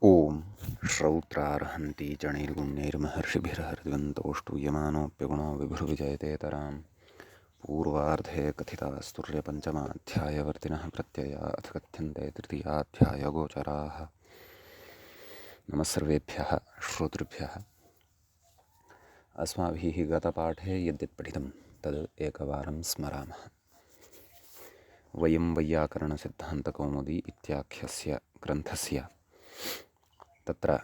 ॐ श्रौत्रार्हन्ति चणैर्गुण्यैर्महर्षिभिर्हरिद्वन्तोष्टूयमानोऽप्यगुणो विभुर्विजयतेतरां पूर्वार्धे कथितास्तुर्यपञ्चमाध्यायवर्तिनः प्रत्यया अथ कथ्यन्ते तृतीयाध्यायगोचराः। नमः सर्वेभ्यः श्रोतृभ्यः। अस्माभिः गतपाठे यद्यत् पठितं तद् एकवारं स्मरामः। वयं वैयाकरणसिद्धान्तकौमुदी इत्याख्यस्य ग्रन्थस्य तत्र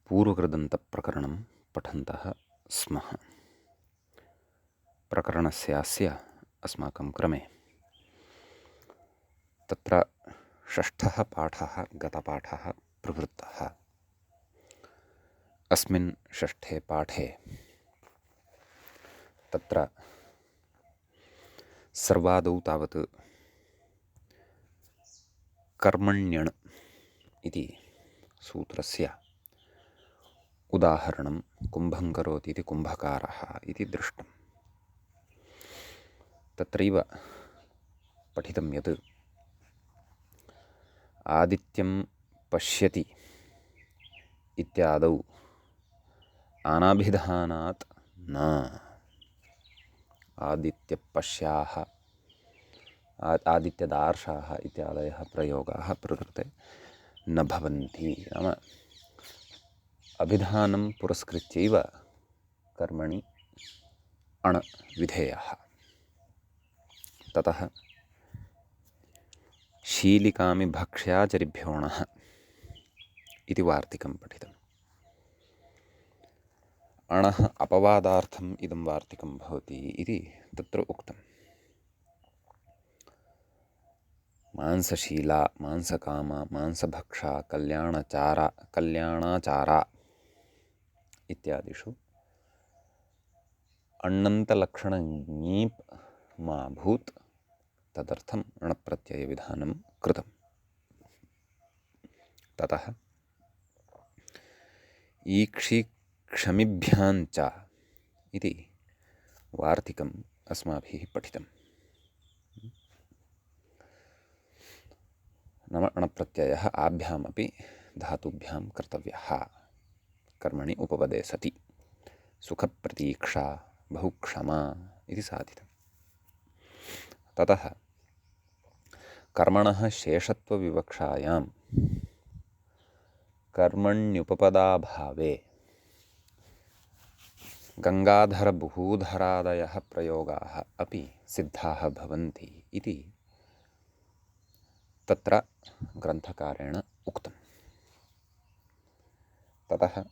पूर्वकृदन्तप्रकरणं पठन्तः स्मः। प्रकरणस्यास्य अस्माकं क्रमे तत्र षष्ठः पाठः गतपाठः प्रवृत्तः। अस्मिन् षष्ठे पाठे तत्र सर्वादौ तावत् कर्मण्यण् इति सूत्रस्य उदाहरणं कुम्भं करोति इति कुम्भकारः इति दृष्टम्। तत्रैव पठितं यत् आदित्यं पश्यति इत्यादौ अनाभिधानात् न आदित्यपश्याः आदित्यदार्शाः इत्यादयः प्रयोगाः प्रकृते न भवन्ति। नाम अभिधानं पुरस्कृत्यैव कर्मणि अण् विधेयः। ततः शीलिकामि भक्ष्याचरिभ्योऽणः इति वार्तिकं पठितम्। अणः अपवादार्थम् इदं वार्तिकं भवति इति तत्र उक्तम्। मांसशीला, मांसकामा, मांसभक्षा, कल्याणाचारा इत्यादिषु अण्णन्तलक्षणङीप् मा भूत् तदर्थम् अणप्रत्ययविधानं कृतम्। ततः ईक्षिक्षमिभ्याञ्च इति वार्तिकम् अस्माभिः पठितम्। नाम अणप्रत्ययः आभ्यामपि धातुभ्यां कर्तव्यः कर्मणि उपपदे सति। सुखप्रतीक्षा, बहुक्षमा इति साधितम्। ततः कर्मणः शेषत्वविवक्षायां कर्मण्युपपदाभावे गङ्गाधरबुहूधरादयः प्रयोगाः अपि सिद्धाः भवन्ति इति तत्र ग्रन्थकारेण उक्तम्। ततः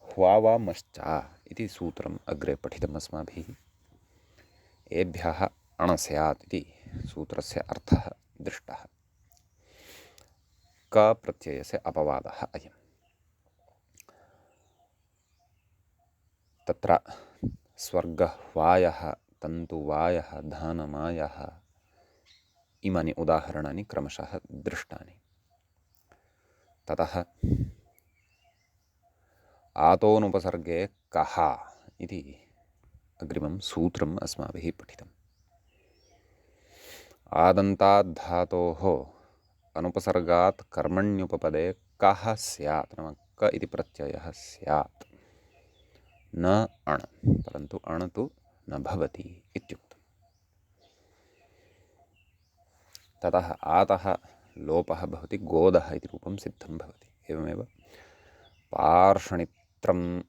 ह्वावामश्च इति सूत्रम् अग्रे पठितम् अस्माभिः। एभ्यः अण् स्यात् इति सूत्रस्य अर्थः दृष्टः। क प्रत्ययस्य अपवादः अयम्। तत्र स्वर्गह्वायः, तन्तुवायः, धानमायः इमानि उदाहरणानि क्रमशः दृष्टानि। ततः आतोनुपसर्गे कः इति अग्रिमं सूत्रम् अस्माभिः पठितम्। आदन्ताद्धातोः अनुपसर्गात् कर्मण्युपपदे कः स्यात्, नाम क इति प्रत्ययः स्यात्, न अण्, परन्तु अण् तु न भवति इत्युक्तम्। ततः आतः लोपः भवति, गोदः इति रूपं सिद्धं भवति। एवमेव पार्षणित्रम्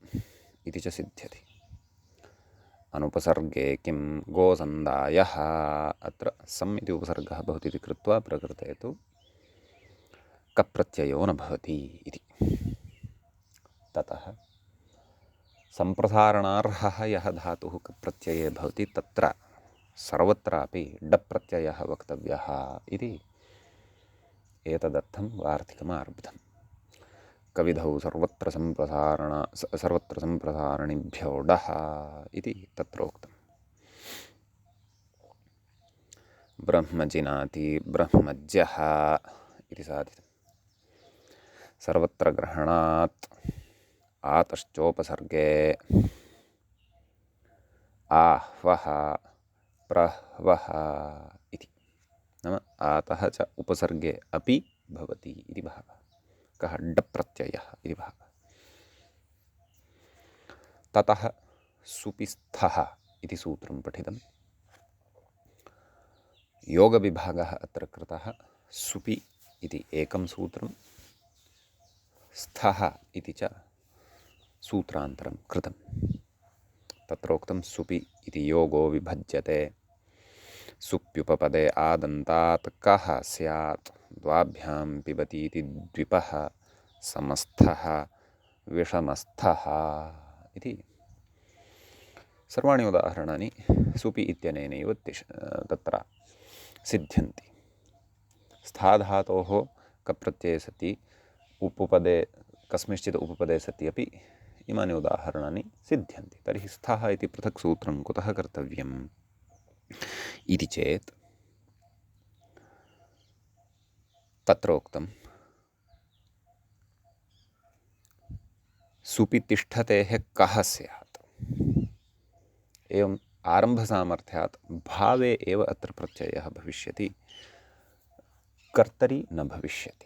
इति च सिद्ध्यति। अनुपसर्गे किं गोसन्दायः, अत्र सम् इति उपसर्गः भवति इति कृत्वा प्रकृते तु कप्रत्ययो न भवति इति। ततः सम्प्रसारणार्हः यः धातुः कप्रत्यये भवति तत्र सर्वत्रापि डप्रत्ययः वक्तव्यः इति एतदर्थं वार्तिकमारब्धम्। कविधौ सर्वत्र सम्प्रसारणिभ्यो डः इति तत्रोक्तम्। ब्रह्मजिनाति ब्रह्मज्यः इति साधितम्। सर्वत्र ग्रहणात् आतश्चोपसर्गे आह्वः प्रह्वः इति। नाम आतः च उपसर्गे अपि भवति इति भावः। कः? डप् प्रत्ययः इति भावः। ततः सुपि स्थः इति सूत्रं पठितं। योगविभागः अत्र कृतः। सुपि इति एकं सूत्रं, स्थः इति च सूत्रान्तरं कृतं। तत्र उक्तं सुपि इति योगो विभज्यते, सुप्युपपदे आदन्तात् कः स्यात्, द्वाभ्यां पिबति इति द्विपः, समस्थः विषमस्थः इति सर्वाणि उदाहरणानि सुपि इत्यनेनैव तत्र सिद्ध्यन्ति। स्थाधातोः कप्रत्यये सति उपपदे कस्मिंश्चित् उपपदे सति अपि इमानि उदाहरणानि सिद्ध्यन्ति। तर्हि स्थः इति पृथक् सूत्रं कुतः कर्तव्यम् इति चेत् तत्र उक्तं सुपि तिष्ठतेः कः स्यात्। एवम् आरम्भसामर्थ्यात् भावे एव अत्र प्रत्ययः भविष्यति, कर्तरि न भविष्यति।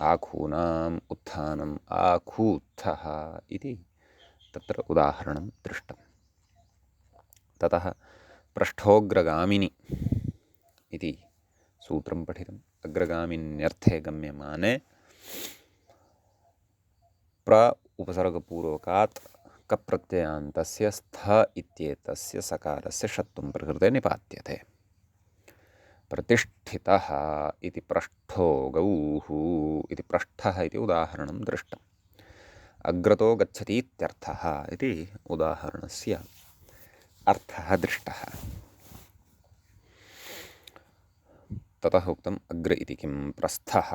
आखूनाम् उत्थानम् आखूत्थः इति तत्र उदाहरणं दृष्टं। ततः पृष्ठोऽग्रगामिनि इति सूत्रं पठितम्। अग्रगामिन्यर्थे गम्यमाने प्र उपसर्गपूर्वकात् कप्रत्ययान्तस्य स्थ इत्येतस्य सकारस्य षत्वं प्रकृते निपात्यते। प्रतिष्ठितः इति पृष्ठो गौः इति पृष्ठः इति उदाहरणं दृष्टम्। अग्रतो गच्छतीत्यर्थः इति उदाहरणस्य अर्थः दृष्टः। ततः उक्तम् अग्र इति किं? प्रस्थः।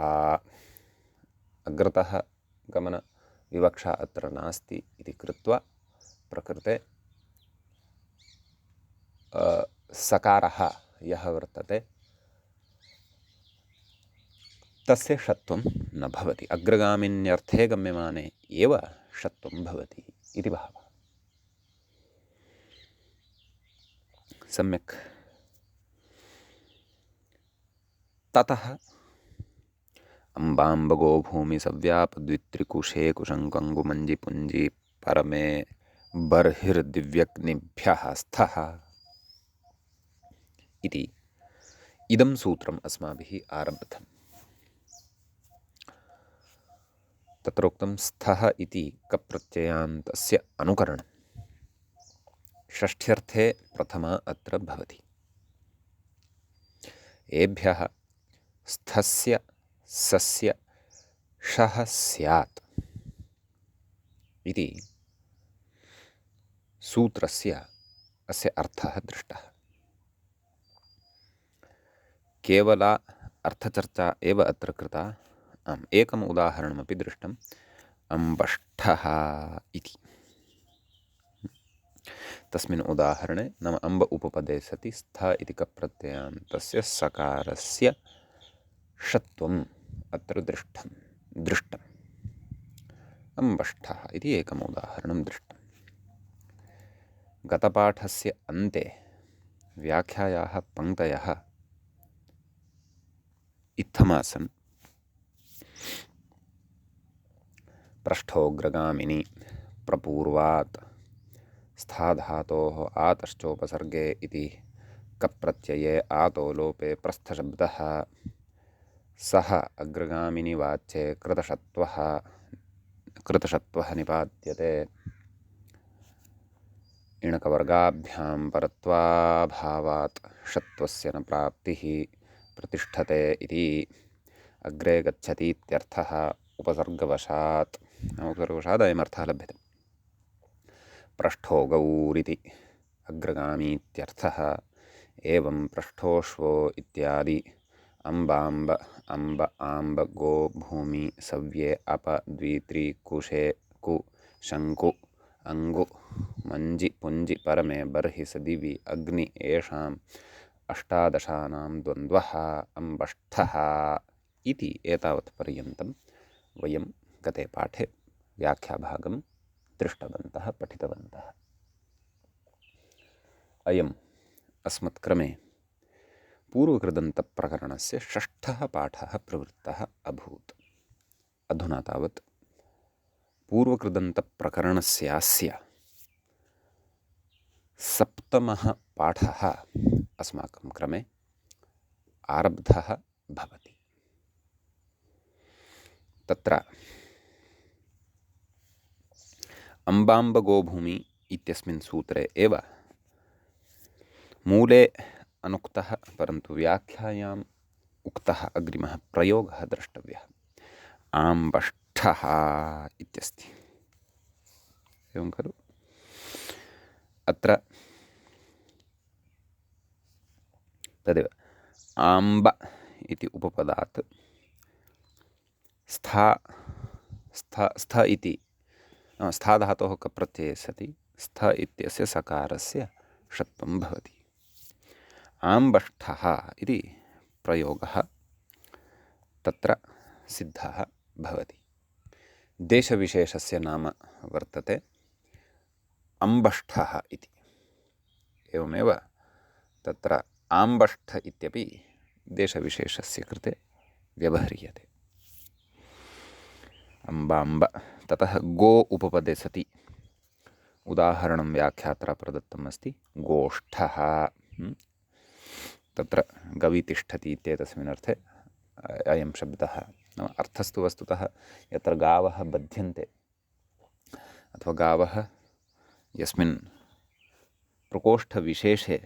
अग्रतः गमनविवक्षा अत्र नास्ति इति कृत्वा प्रकृते सकारः यः वर्तते तस्य षत्वं न भवति। अग्रगामिन्यर्थे गम्यमाने एव षत्वं भवति इति भावः। सम्यक्। ततः अम्बाम्बगो भूमि सव्याप द्वित्रिकुशे कुशङ्कङ्गुमञ्जि पुञ्जि परमे बर्हिर्दिव्यग्निभ्यः स्थः इति इदं सूत्रम् अस्माभिः आरब्धम्। तत्र उक्तं स्थः इति कप्रत्ययान्तस्य अनुकरणं षष्ठ्यर्थे प्रथमा अत्र भवति। एभ्यः स्थस्य सस्य शः स्यात् इति सूत्रस्य अस्य अर्थः दृष्टः। केवला अर्थचर्चा एव अत्र कृता। एकम् उदाहरणमपि दृष्टम्। अम्बष्ठः इति तस्मिन् उदाहरणे नाम अम्ब उपपदे सति स्थ इति कप्रत्ययान्तस्य सकारस्य षत्वम् अत्र दृष्टम्। अम्बष्ठः इति एकम् उदाहरणं दृष्टम्। गतपाठस्य अन्ते व्याख्यायाः पङ्क्तयः इत्थमासन्। पृष्ठोऽग्रगामिनि प्रपूर्वात् स्थाधातोः आतश्चोपसर्गे इति कप्रत्यये आतो लोपे प्रस्थशब्दः सः अग्रगामिनि वाच्ये कृतशत्वः निपात्यते। इणकवर्गाभ्यां परत्वाभावात् षत्वस्य न प्राप्तिः प्रतिष्ठते इति अग्रे गच्छतीत्यर्थः उपसर्गवशात् अयमर्थः लभ्यते। पृष्ठो गौरिति अग्रगामीत्यर्थः। एवं पृष्ठोश्वो इत्यादि अम्बाम्ब अम्ब आम्ब गो भूमि सव्ये अप द्वित्रि कुशे कु शङ्कु अङ्गु मञ्जि पुञ्जि परमे बर्हि सदिवि अग्नि येषाम् अष्टादशानां द्वन्द्वः अम्बष्ठः इति एतावत्पर्यन्तं वयं गते पाठे व्याख्याभागं दृष्टवन्तः, पठितवन्तः। अयम् अस्मत्क्रमे पूर्वकृदन्तप्रकरणस्य षष्ठः पाठः प्रवृत्तः अभूत्। अधुना तावत् पूर्वकृदन्तप्रकरणस्यास्य सप्तमः पाठः अस्माकं क्रमे आरब्धः भवति। तत्र अम्बाम्बगोभूमि इत्यस्मिन् सूत्रे एव मूले अनुक्तः परन्तु व्याख्यायाम् उक्तः अग्रिमः प्रयोगः द्रष्टव्यः। आम्बष्ठः इत्यस्ति, एवं खलु? अत्र तदेव आम्ब इति उपपदात् स्थ इति स्था धातोः कप्रत्यये सति स्थ इत्यस्य सकारस्य षत्वं भवति। आम्बष्ठः इति प्रयोगः तत्र सिद्धः भवति। देशविशेषस्य नाम वर्तते अम्बष्ठः इति। एवमेव तत्र आम्बष्ठ इत्यपि देशविशेषस्य कृते व्यवह्रियते। अम्बाम्ब। ततः गो उपपदे सति उदाहरणं व्याख्यात्रा प्रदत्तम् अस्ति गोष्ठः। तत्र गवि तिष्ठति इत्येतस्मिन् अर्थे अयं शब्दः, नाम अर्थस्तु वस्तुतः यत्र गावः बध्यन्ते अथवा गावः यस्मिन् प्रकोष्ठविशेषे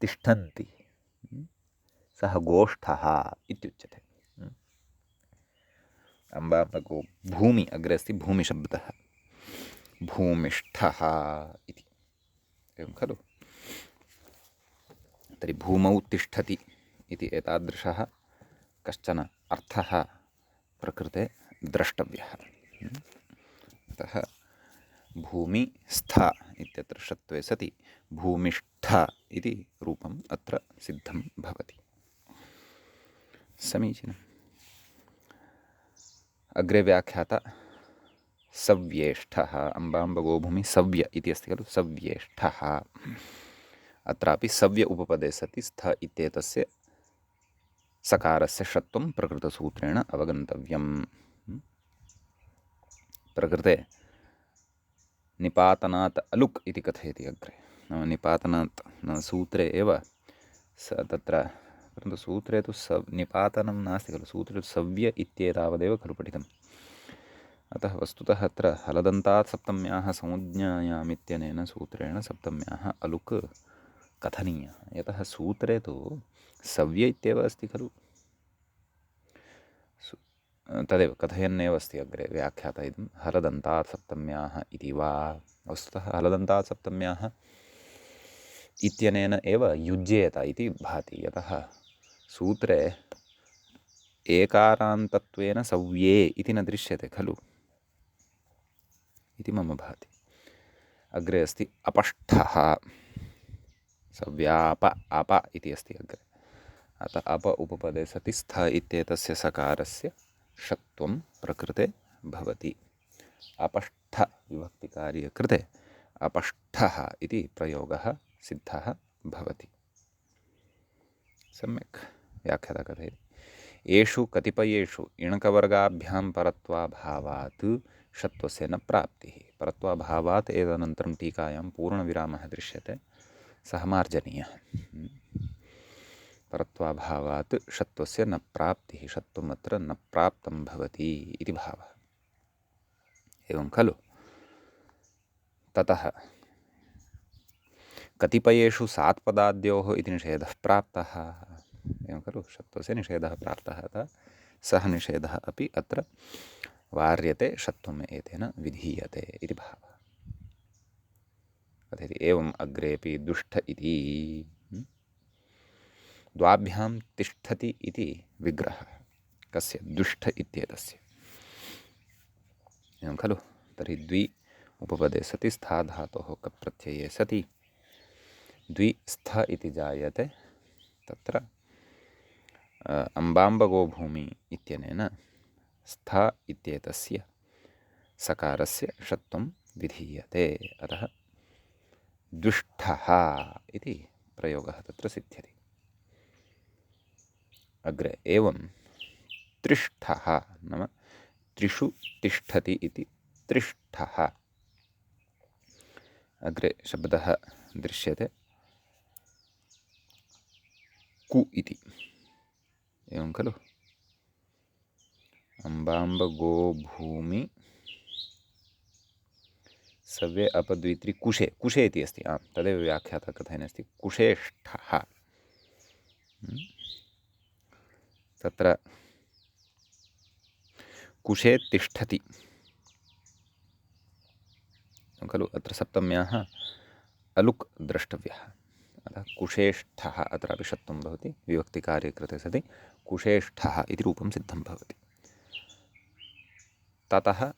तिष्ठन्ति सः गोष्ठः इत्युच्यते। अम्बाम्बगो भूमि अग्रे अस्ति भूमिशब्दः, भूमिष्ठः इति, एवं खलु? तर्हि भूमौ तिष्ठति इति एतादृशः कश्चन अर्थः प्रकृते द्रष्टव्यः। अतः भूमिस्थ इत्यत्र षत्वे सति भूमिष्ठ इति रूपम् अत्र सिद्धं भवति। समीचीनम्। अग्रे व्याख्याता सव्येष्ठः। अम्बाम्बगोभूमि सव्य इति अस्ति खलु? सव्येष्ठः। अत्रापि सव्य उपपदे सति स्थ इत्येतस्य सकारस्य षत्वं प्रकृतसूत्रेण अवगन्तव्यम्। प्रकृते निपातनात् अलुक् इति कथयति अग्रे। नाम निपातनात् सूत्रे एव तत्र, परन्तु सूत्रे तु निपातनं नास्ति खलु, सूत्रे तु सव्य इत्येतावदेव खलु पठितम्। अतः वस्तुतः अत्र हलदन्तात् सप्तम्याः संज्ञायामित्यनेन सूत्रेण सप्तम्याः अलुक् कथनीयः, यतः सूत्रे तु सव्य इत्येव अस्ति खलु। तदेव कथयन्नेव अस्ति अग्रे व्याख्याता इदं हलदन्तात् सप्तम्याः इति वा। वस्तुतः हलदन्तात् सप्तम्याः इत्यनेन एव युज्येत इति भाति, यतः सूत्रे एकारान्तत्वेन सव्ये इति न दृश्यते खलु इति मम भाति। अग्रे अस्ति अपष्ठः। सव्याप अप इति अस्ति अग्रे। अतः अप उपपदे सति स्थ इत्येतस्य सकारस्य षत्वं प्रकृते भवति। अपष्ठ विभक्तिकार्यकृते अपष्ठः इति प्रयोगः सिद्धः भवति। सम्यक् व्याख्याता कथयति। येषु कतिपयेषु इणकवर्गाभ्यां परत्वाभावात् षत्वस्य न प्राप्तिः। परत्वाभावात् एतदनन्तरं टीकायां पूर्णविरामः दृश्यते, सः मार्जनीयः। परत्वाभावात् षत्वस्य न प्राप्तिः, षत्वम् अत्र न प्राप्तं भवति इति भावः, एवं खलु? ततः कतिपयेषु सात्पदाद्योः इति निषेधः प्राप्तः, एवं खलु? षत्वस्य निषेधः प्राप्तः, अतः सः निषेधः अपि अत्र वार्यते, षत्वम् एतेन विधीयते इति भावः। कथयति एवम् अग्रेपि दुष्ट इति द्वाभ्यां तिष्ठति इति विग्रहः। कस्य? दुष्ट इत्येतस्य, एवं खलु? तर्हि द्वि उपपदे सति स्था धातोः कप्रत्यये सति द्वि स्थ इति जायते। तत्र अम्बाम्बगोभूमि इत्यनेन स्थ इत्येतस्य सकारस्य षत्वं विधीयते, अतः दुष्टः इति प्रयोगः तत्र सिद्ध्यति। अग्रे एवं त्रिष्ठः नाम त्रिषु तिष्ठति इति त्रिष्ठः। अग्रे शब्दः दृश्यते कु इति, एवं खलु। अम्बाम्ब गो भूमि सव्ये अपद्वित्रि कुशे, कुशे इति अस्ति, आं तदेव व्याख्याता कथने अस्ति कुशेष्ठः। तत्र कुशे तिष्ठति खलु, अत्र सप्तम्याः अलुक् द्रष्टव्यः, अतः कुशेष्ठः अत्रापि षत्वं भवति, विभक्तिकार्ये कृते सति कुशेष्ठः इति रूपं सिद्धं भवति। ततः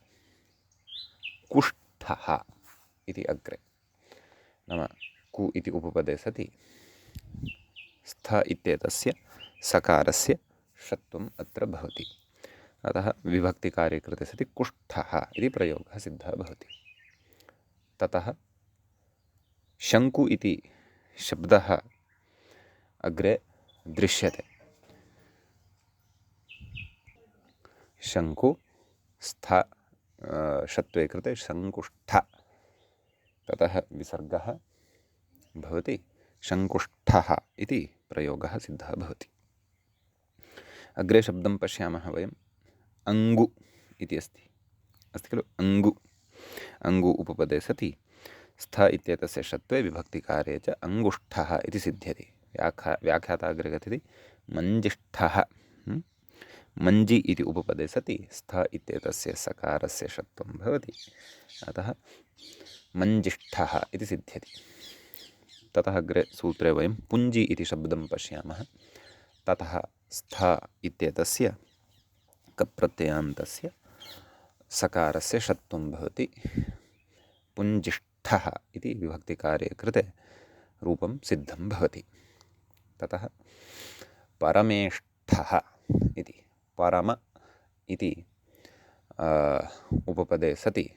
कुष्ठः इति अग्रे, नाम कु इति उपपदे सति स्थ इत्येतस्य सकारस्य षत्वम् अत्र भवति, अतः विभक्तिकार्ये कृते सति कुष्ठः इति प्रयोगः सिद्धः भवति। ततः शङ्कु इति शब्दः अग्रे दृश्यते। शङ्कु स्थ षत्वे कृते शङ्कुष्ठ, ततः विसर्गः भवति शङ्कुष्ठः इति प्रयोगः सिद्धः भवति। अग्रे शब्दं पश्यामः वयम्, अङ्गु इति अस्ति खलु। अङ्गु उपपदे सति स्थ इत्येतस्य षत्वे विभक्तिकार्ये च अङ्गुष्ठः इति सिद्ध्यति। व्याख्याता अग्रे कथयति मञ्जिष्ठः। मञ्जि इति उपपदे सति स्थ इत्येतस्य सकारस्य षत्वं भवति, अतः मञ्जिष्ठः इति सिद्ध्यति। ततः अग्रे सूत्रे वयं पुञ्जि इति शब्दं पश्यामः। ततः स्थ इत्येतस्य कप्रत्ययान्तस्य सकारस्य षत्वं भवति, पुञ्जिष्ठः इति विभक्तिकार्ये कृते रूपं सिद्धं भवति। ततः परमेष्ठः इति, परम इति उपपदे सति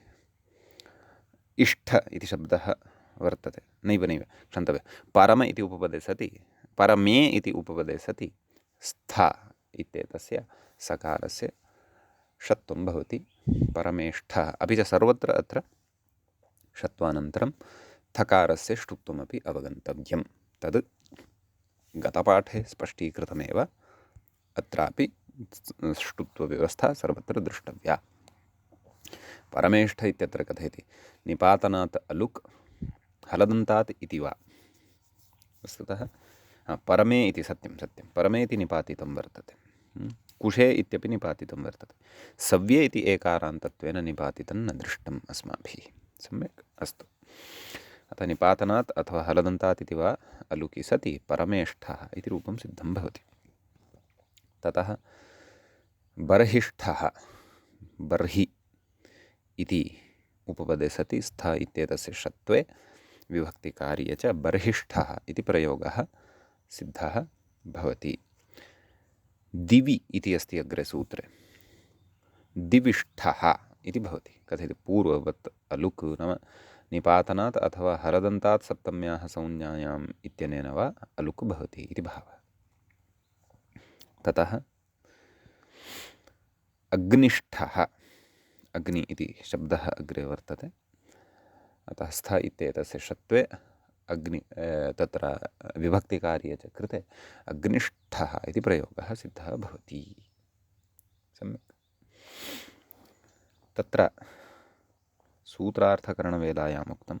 इष्ठ इति शब्दः वर्तते, नैव क्षन्तव्य, परम इति उपपदे सति, परमे इति उपपदे सति स्थ इत्येतस्य सकारस्य षत्वं भवति, परमेष्ठः। अपि च सर्वत्र अत्र षत्वानन्तरं थकारस्य ष्टुत्वमपि अवगन्तव्यं, तद् गतपाठे स्पष्टीकृतमेव, अत्रापि ष्टुत्वव्यवस्था सर्वत्र द्रष्टव्या। परमेष्ठ इत्यत्र कथयति निपातनात् अलुक् हलदन्तात् इति वा, वस्तुतः परमे इति सत्यं परमे इति निपातितं वर्तते, कुशे इत्यपि निपातितं वर्तते, सव्ये इति एकारान्तत्वेन निपातितं न दृष्टम् अस्माभिः। सम्यक्, अस्तु। अतः निपातनात् अथवा हलदन्तात् इति वा अलुकि सति परमेष्ठः इति रूपं सिद्धं भवति। ततः बर्हिष्ठः, बर्हि इति उपपदे सति स्थ इत्येतस्य षत्वे विभक्तिकार्ये च बर्हिष्ठः इति प्रयोगः सिद्धः भवति। दिवि इति अस्ति अग्रे सूत्रे, दिविष्ठः इति भवति। कथयति पूर्ववत् अलुक् नाम निपातनात् अथवा हलदन्तात् सप्तम्याः संज्ञायाम् इत्यनेन वा अलुक् भवति इति भावः। ततः अग्निष्ठः, अग्नि इति शब्दः अग्रे वर्तते, अतः स्थ इत्येतस्य षत्वे अग्नि तत्र विभक्तिकार्ये च कृते अग्निष्ठः इति प्रयोगः सिद्धः भवति। सम्यक्। तत्र सूत्रार्थकरणवेलायाम् उक्तं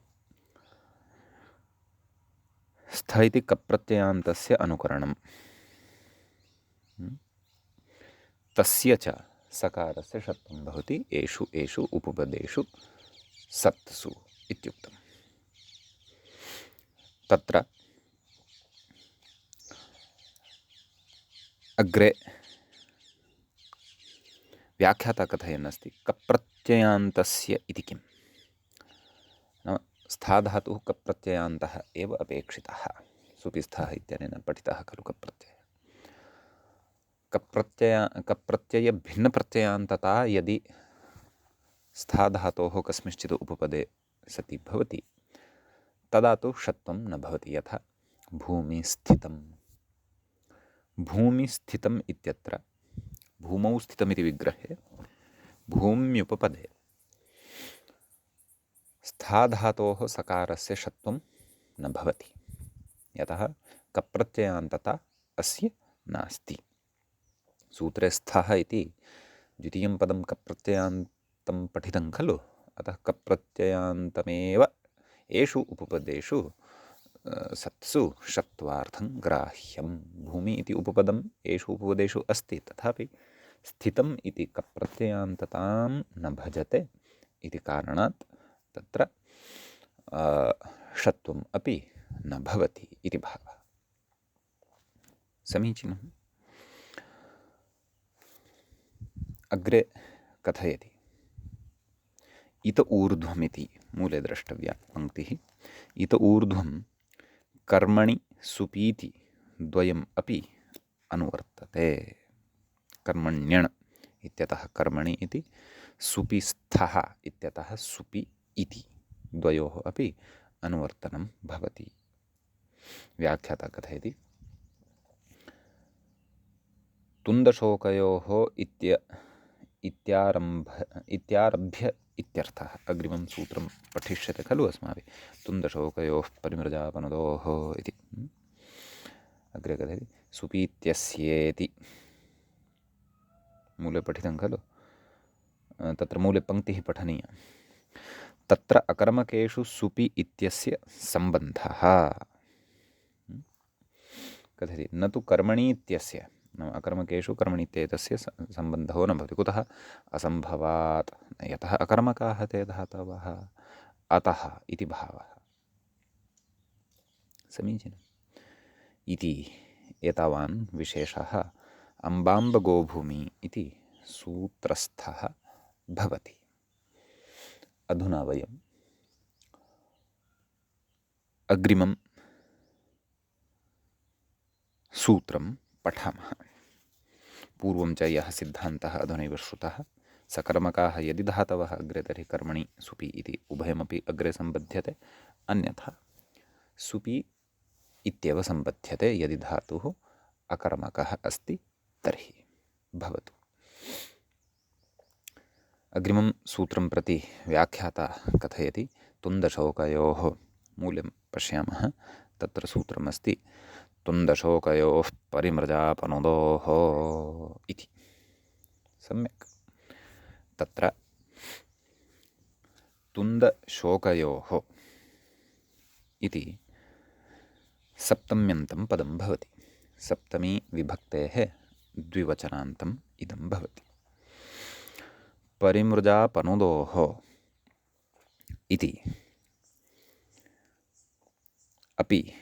स्थ इति कप्रत्ययान्तस्य अनुकरणं, तस्य च सकारस्य षत्वं भवति एषु एषु उपपदेषु सत्सु इत्युक्तम्। तत्र अग्रे व्याख्याता कथयन् अस्ति कप्रत्ययान्तस्य इति किं नाम स्थाधातुः कप्रत्ययान्तः एव अपेक्षितः, सुपिस्थः इत्यनेन पठितः खलु कप्रत्ययः। कप्रत्ययभिन्नप्रत्ययान्तता यदि स्थाधातोः कस्मिंश्चित् उपपदे सति भवति तदा तु षत्वं न भवति। यथा भूमि स्थितं, भूमिस्थितम् इत्यत्र भूमौ स्थितमिति विग्रहे भूम्युपपदे स्थाधातोः सकारस्य षत्वं न भवति, यतः कप्रत्ययान्तता अस्य नास्ति। सूत्रे स्थः इति द्वितीयं पदं कप्रत्ययान्तं पठितं खलु, अतः कप्रत्ययान्तमेव एषु उपपदेषु सत्सु षत्वार्थं ग्राह्यं। भूमि इति उपपदम् एषु उपपदेषु अस्ति, तथापि स्थितम् इति कप्रत्ययान्ततां न भजते इति कारणात् तत्र षत्वम् अपि न भवति इति भावः। समीचीनम्। अग्रे कथयति, इत ऊर्ध्वमिति मूले द्रष्टव्या पङ्क्तिः। इत ऊर्ध्वं कर्मणि सुपीति द्वयम् अपि अनुवर्तते। कर्मण्यण् इत्यतः कर्मणि इति, सुपिस्थः इत्यतः सुपि इति, द्वयोः अपि अनुवर्तनं भवति। व्याख्याता कथयति, तुन्दशोकयोः इत्यारभ्य इत्यर्थः। अग्रिमं सूत्रं पठिष्यते खलु अस्माभिः, तुन्दशोकयोः परिमृजापनुदोः इति। अग्रे कथयति, सुपीत्यस्येति मूले पठितं खलु, तत्र मूले पङ्क्तिः पठनीया। तत्र अकर्मकेषु सुपि इत्यस्य सम्बन्धः। कथयति, न तु कर्मणि इत्यस्य, अकर्मकेषु कर्मणि इत्येतस्य सम्बन्धो न भवति। कुतः? असम्भवात्, यतः अकर्मकाः ते धातवः, अतः इति भावः। समीचीनम्। इति एतावान् विशेषः अम्बाम्बगोभूमि इति सूत्रस्थः भवति। अधुना वयम् अग्रिमं सूत्रं पठामः। पूर्वं च यः सिद्धान्तः अधुनैव श्रुतः, सकर्मकाः यदि धातवः अग्रे तर्हि कर्मणि सुपि इति उभयमपि अग्रे सम्बध्यते, अन्यथा सुपि इत्येव सम्बध्यते यदि धातुः अकर्मकः अस्ति तर्हि। भवतु। अग्रिमं सूत्रं प्रति व्याख्याता कथयति, तुन्दशोकयोः मूल्यं पश्यामः। तत्र सूत्रमस्ति, तुन्दशोकयोः परिमृजापनुदोः इति। सम्यक्। तत्र तुन्दशोकयोः इति सप्तम्यन्तं पदं भवति। सप्तमी विभक्तेः द्विवचनान्तम् इदं भवति। परिमृजापनुदोः इति अपि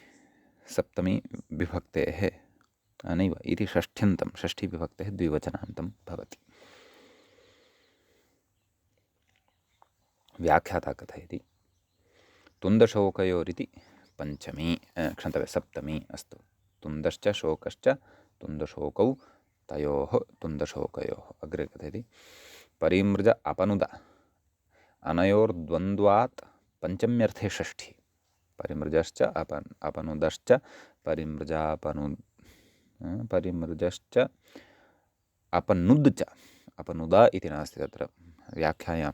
सप्तमी विभक्तेः नैव, इति षष्ठ्यन्तं, षष्ठीविभक्तेः द्विवचनान्तं भवति। व्याख्याता कथयति, तुन्दशोकयोरिति पञ्चमी, क्षन्तव्य सप्तमी अस्तु। तुन्दश्च शोकश्च तुन्दशोकौ तयोः तुन्दशोकयोः। अग्रे कथयति, परिमृज अपनुद अनयोर्द्वन्द्वात् पञ्चम्यर्थे षष्ठी। परिमृजश्च अपनुदश्च परिमृजश्च अपनुद् च, अपनुद इति नास्ति तत्र व्याख्यायां,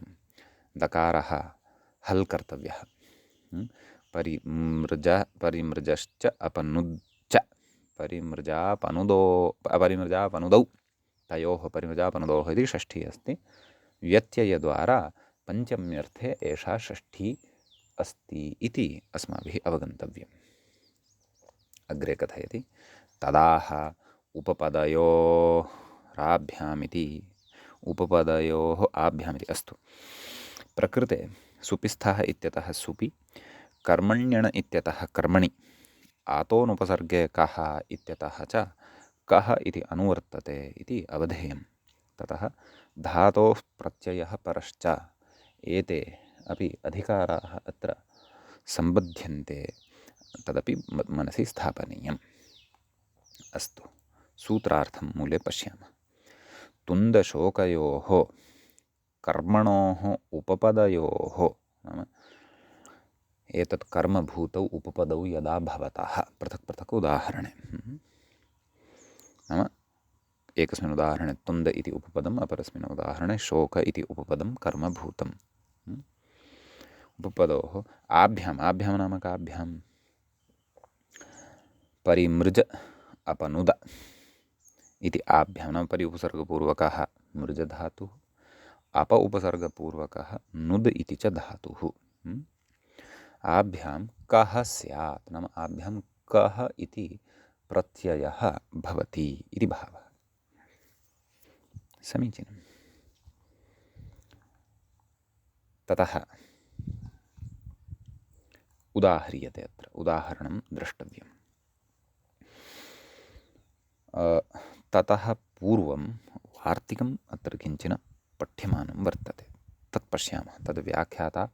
दकारः हल् कर्तव्यः। परिमृजश्च अपनुच्च, परिमृजापनुदौ तयोः परिमृजापनुदोः इति षष्ठी अस्ति। व्यत्ययद्वारा पञ्चम्यर्थे एषा षष्ठी अस्ति इति अस्माभिः अवगन्तव्यम्। अग्रे कथयति, तदाह उपपदयोराभ्यामिति, उपपदयोः आभ्यामिति। अस्तु। प्रकृते सुपिस्थः इत्यतः सुपि, कर्मण्यण इत्यतः कर्मणि, आतोनुपसर्गे कः इत्यतः च कः इति अनुवर्तते इति अवधेयम्। ततः धातोः प्रत्ययः परश्च, एते अपि अधिकाराः अत्र सम्बध्यन्ते, तदपि मनसि स्थापनीयम्। अस्तु। सूत्रार्थं मूले पश्यामः। तुन्दशोकयोः कर्मणोः उपपदयोः, नाम एतत् कर्मभूतौ उपपदौ यदा भवतः, पृथक् पृथक् उदाहरणे, एकस्मिन् उदाहरणे तुन्द इति उपपदम्, अपरस्मिन् उदाहरणे शोक इति उपपदं कर्मभूतम्। उपपदोः आभ्याम्, आभ्यां नाम काभ्यां? परिमृज अपनुद इति आभ्यां नाम परि उपसर्गपूर्वकः मृज धातुः, अप उपसर्गपूर्वकः नुद इति च धातुः। आभ्यां कः स्यात् नाम आभ्यां कः इति प्रत्ययः भवति इति भावः। समीचीनम्। ततः उदाह्रियते, अत्र उदाहरणं द्रष्टव्यम्। ततः पूर्वं वार्तिकम् अत्र किञ्चन पठ्यमानं वर्तते, तत् पश्यामः। तद् व्याख्याता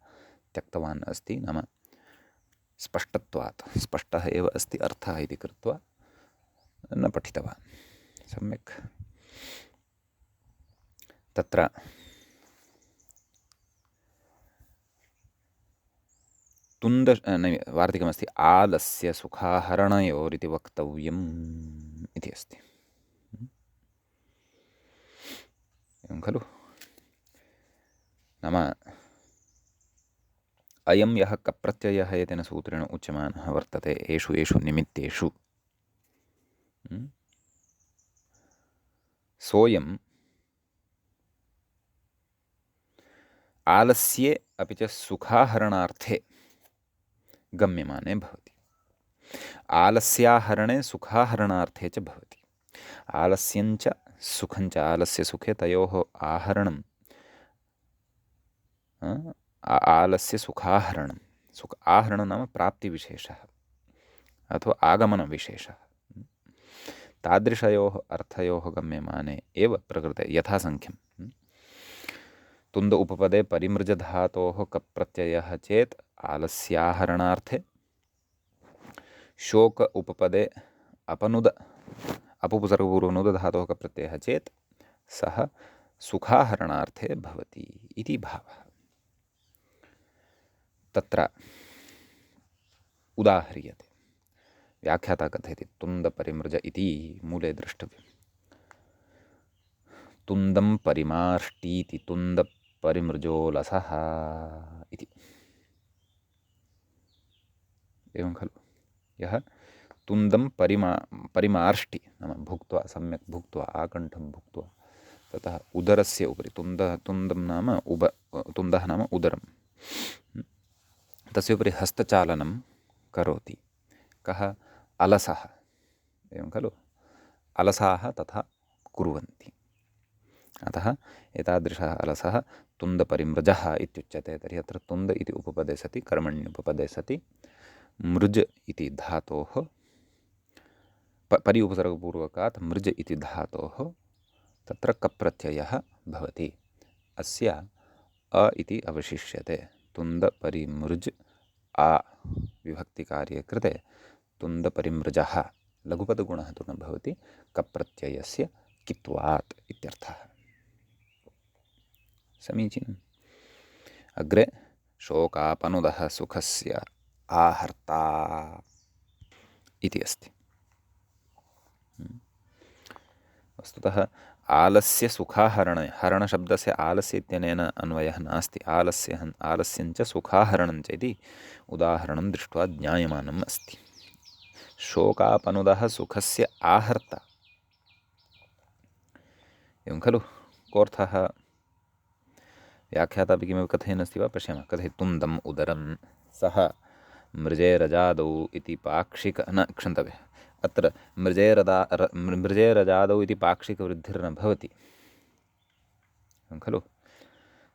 त्यक्तवान् अस्ति, नाम स्पष्टत्वात्, स्पष्टः एव अस्ति अर्थः इति कृत्वा न पठितवान् सम्यक्। तत्र तुन्द वार्तिकमस्ति, आलस्य सुखाहरणयोरिति वक्तव्यम् इति अस्ति। एवं खलु? नाम अयं यः कप्रत्ययः एतेन सूत्रेण उच्यमानः वर्तते एषु एषु निमित्तेषु, सोऽयम् आलस्ये अपि च सुखाहरणार्थे गम्यमाने भवति। आलस्याहरणे सुखाहरणार्थे च भवति। आलस्यञ्च सुखञ्च, आलस्य सुखे तयोः आहरणं, आलस्य सुखाहरणं, आहरणं नाम प्राप्तिविशेषः अथवा आगमनविशेषः। तादृशयोः अर्थयोः गम्यमाने एव प्रकृते यथासङ्ख्यं। तुन्द उपपदे परिमृजधातोः कप्रत्ययः चेत् आलस्याहरणार्थे, शोक उपपदे अपनुद अपुपसर्गपूर्वनुदधातोः कप्रत्ययः चेत् सः सुखाहरणार्थे भवति इति भावः। तत्र उदाह्रियते, व्याख्याता कथयति तुन्दपरिमृज इति मूले द्रष्टव्यम्। तुन्दं परिमार्ष्टीति तुन्दपरिमृजोलसः इति। एवं खलु? यः तुन्दं परिमार्ष्टि नाम भुक्त्वा, सम्यक् भुक्त्वा, आकण्ठं भुक्त्वा, ततः उदरस्य उपरि, तुन्दं नाम तुन्दः नाम उदरं, तस्य उपरि हस्तचालनं करोति। कः? अलसः। एवं खलु? अलसाः तथा कुर्वन्ति। अतः एतादृशः अलसः तुन्दपरिमृजः इत्युच्यते। तर्हि अत्र तुन्द इति उपपदे सति, कर्मण्युपपदे सति, मृज इति धातोः परि उपसर्गपूर्वकात् मृज इति धातोः तत्र कप्रत्ययः भवति। अस्य अ इति अवशिष्यते। तुन्दपरिमृज आ विभक्तिकार्ये कृते तुन्दपरिमृजः लघुपदगुणः तु न भवति, कप्रत्ययस्य कित्वात् इत्यर्थः। समीचीनम्। अग्रे शोकापनुदः सुखस्य आहर्ता इति अस्ति। वस्तुतः आलस्य सुखाहरणे, हरणशब्दस्य आलस्य इत्यनेन अन्वयः नास्ति। आलस्यञ्च सुखाहरणञ्च इति उदाहरणं दृष्ट्वा ज्ञायमानम् अस्ति। शोकापनुदः सुखस्य आहर्ता, एवं खलु? कोऽर्थः? व्याख्यातापि किमपि कथयन् वा? पश्यामः। कथयति तुन्दम् उदरं सः मृजेरजादौ इति पाक्षिक न क्षन्तव्यः, अत्र मृजेरजादौ इति पाक्षिकवृद्धिर्न भवति खलु?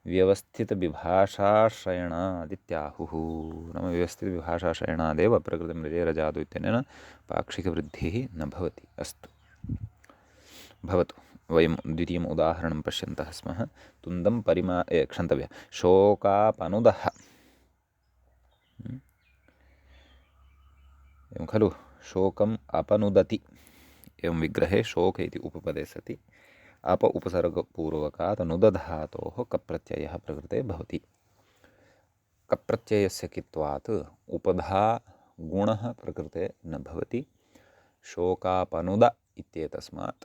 व्यवस्थितविभाषाश्रयणादित्याहुः नाम व्यवस्थितविभाषाश्रयणादेव प्रकृतं मृजेरजादौ इत्यनेन पाक्षिकवृद्धिः न भवति। अस्तु, भवतु। वयं द्वितीयम् उदाहरणं पश्यन्तः स्मः। तुन्दं क्षन्तव्यः शोकापनुदः, एवं खलु? शोकम् अपनुदति, एवं विग्रहे शोक इति उपपदे सति अप उपसर्गपूर्वकात् नुदधातोः कप्रत्ययः प्रकृते भवति। कप्रत्ययस्य कित्वात् उपधा गुणः प्रकृते न भवति। शोकापनुद इत्येतस्मात्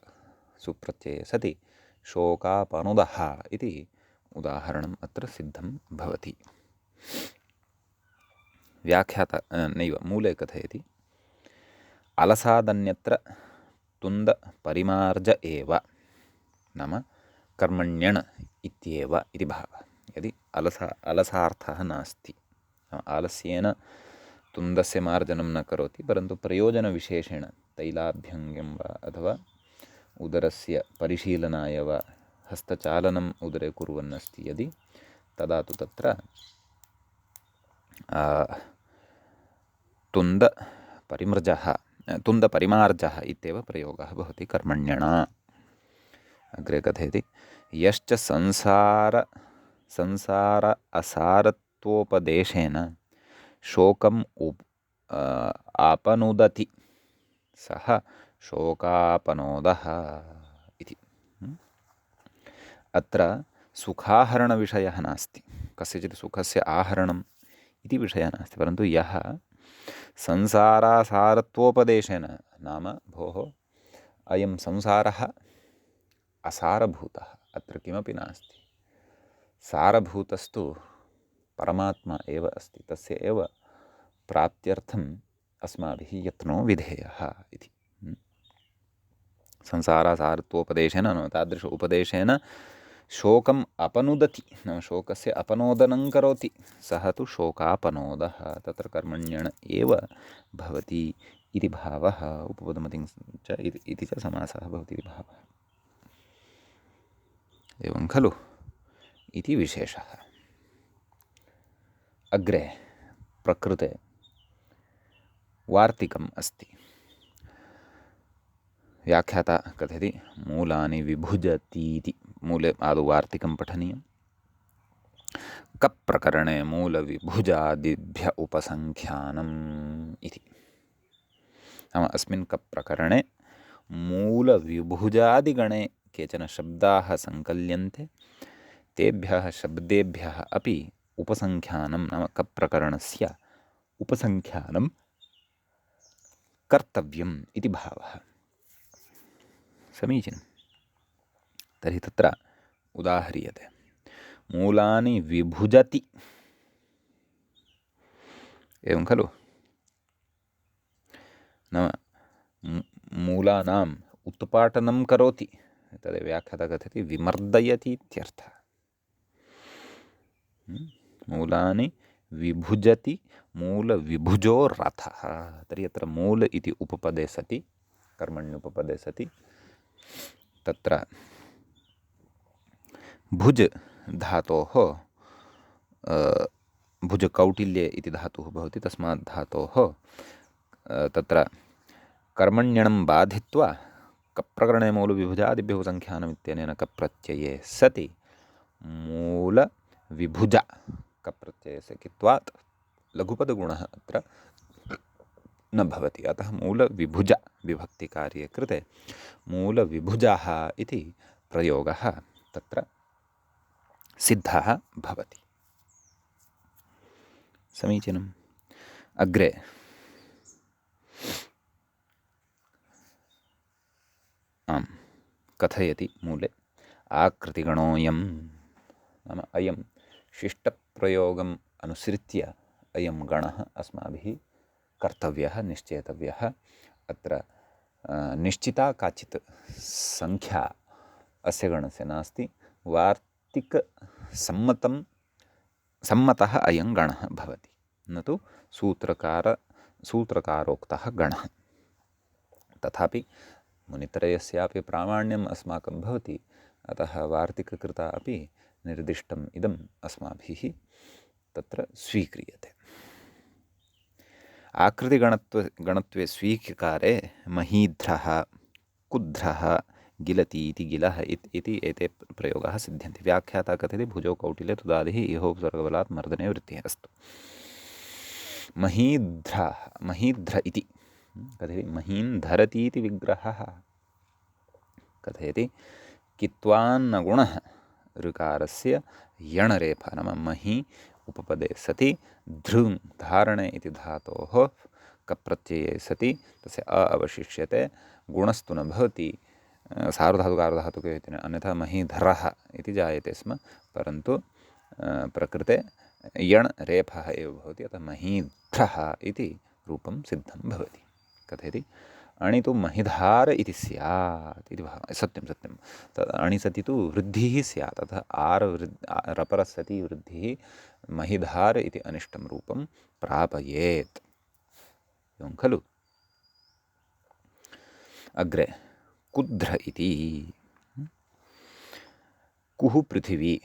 सुप्रत्यये सति शोकापनुदः इति उदाहरणम् अत्र सिद्धं भवति। व्याख्याता नैव मूले कथयति अलसादन्यत्र तुन्दपरिमार्ज एव, नाम कर्मण्यण इत्येव इति भावः। यदि अलसार्थः नास्ति, आलस्येन तुन्दस्य मार्जनं न करोति, परन्तु प्रयोजनविशेषेण तैलाभ्यङ्ग्यं वा अथवा उदरस्य परिशीलनाय वा हस्तचालनम् उदरे कुर्वन्नस्ति यदि, तदा तु तत्र तुन्दपरिमार्जः इत्येव प्रयोगः भवति कर्मण्यण। अग्रे कथयति यश्च संसार असारत्वोपदेशेन शोकम् आपनुदति सः शोकापनोदः इति। अत्र सुखाहरणविषयः नास्ति, कस्यचित् सुखस्य आहरणम् इति विषयः नास्ति, परन्तु यः संसारासारत्वोपदेशेन, नाम भोः अयं संसारः असारभूतः, अत्र किमपि नास्ति, सारभूतस्तु परमात्मा एव अस्ति, तस्य एव प्राप्त्यर्थम् अस्माभिः यत्नो विधेयः इति। संसारासारत्वोपदेशेन, नाम तादृश उपदेशेन शोकम् अपनुदति, नाम शोकस्य अपनोदनं करोति, सः तु शोकापनोदः, तत्र कर्मण्यण एव भवति इति भावः। उपपदमतिं च इति च समासः भवति इति भावः। एवं खलु इति विशेषः। अग्रे प्रकृते वार्तिकम् अस्ति। व्याख्याता कथयति मूलानि विभुजतीति। मूले आदौ वार्तिकं पठनीयं। कप्रकरणे मूलविभुजादिभ्य उपसङ्ख्यानम् इति। नाम अस्मिन् कप्रकरणे मूलविभुजादिगणे केचन शब्दाः सङ्कल्यन्ते, तेभ्यः शब्देभ्यः अपि उपसङ्ख्यानं, नाम कप्रकरणस्य उपसङ्ख्यानं कर्तव्यम् इति भावः। समीचीनं। तर्हि तत्र उदाह्रियते मूलानि विभुजति, एवं खलु, नाम मूलानाम् उत्पाटनं करोति, तदेव व्याख्याता कथयति विमर्दयति इत्यर्थः। मूलानि विभुजति मूलविभुजो रथः। तर्हि अत्र मूल इति उपपदे सति, कर्मण्युपपदे सति, तत्र भुज धातोः भुज कौटिल्ये इति धातुः भवति, तस्मात् धातोः तत्र कर्मण्यणं बाधित्वा कप्रकरणे मूलविभुजादिभ्यः उपसङ्ख्यानम् इत्यनेन कप्रत्यये सति मूलविभुज कप्रत्ययस्य कित्वात् लघुपदगुणः अत्र न भवति, अतः मूलविभुज विभक्तिकार्ये कृते मूलविभुजः इति प्रयोगः तत्र सिद्धः भवति। समीचीनम्। अग्रे कथयति मूले आकृतिगणोऽयं, नाम अयं शिष्टप्रयोगम् अनुसृत्य अयं गणः अस्माभिः कर्तव्यः, निश्चेतव्यः। अत्र निश्चिता काचित् संख्या अस्य गणस्य नास्ति, वार्तिकसम्मतः अयं गणः भवति, न तु सूत्रकारोक्तः गणः। तथापि मुनित्रयस्यापि प्रामाण्यम् अस्माकं भवति, अतः वार्तिककृता अपि निर्दिष्टम् इदम् अस्माभिः तत्र स्वीक्रियते। आकृतिगणत्वे स्वीकारे महीध्रः, कुध्रः, गिलति इति गिलः इति एते प्रयोगाः सिद्ध्यन्ते। व्याख्याता कथयति भुजौ कौटिल्ये तुदादिः इहोपसर्गबलात् मर्दने वृत्तिः। अस्तु, महीध्र इति कथयति महीं धरति इति विग्रहः। कथयति कित्वान्नगुणः ऋकारस्य यणरेफा, नाम मही उपपदे सति धृङ् धारणे इति धातोः कप्रत्यये सति तस्य अ अवशिष्यते, गुणस्तु न भवति, सार्वधातुकार्धधातुके इति न, अन्यथा महीधरः इति जायते स्म, परन्तु प्रकृते यण् रेफः एव भवति, अतः महीध्रः इति रूपं सिद्धं भवति। कथयति अणितु महिधार इति स्यात् इति भावः। सत्यं सत्यं, अणि सति तु वृद्धिः स्यात्, अतः रपरसति वृद्धिः महिधार इति अनिष्टं रूपं प्रापयेत्, एवं खलु। अग्रे कुध्र इति, कुहु पृथिवी,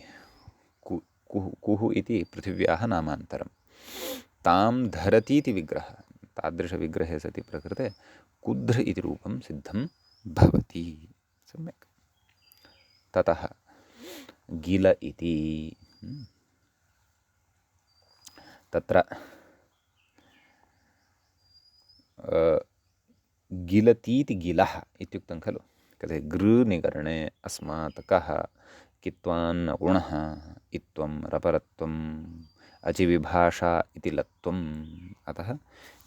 कुहु इति पृथिव्याः नामान्तरं, तां धरतीति विग्रहः, तादृशविग्रहे सति प्रकृते कुध्र इति रूपं सिद्धं भवति। सम्यक्। ततः गिल इति, तत्र गिलतीति गिलः इत्युक्तं खलु। कथे गृ निकरणे अस्मात् कः, कित्वान्न गुणः, इत्वं रपरत्वम्, अचिविभाषा इति लत्वम्, अतः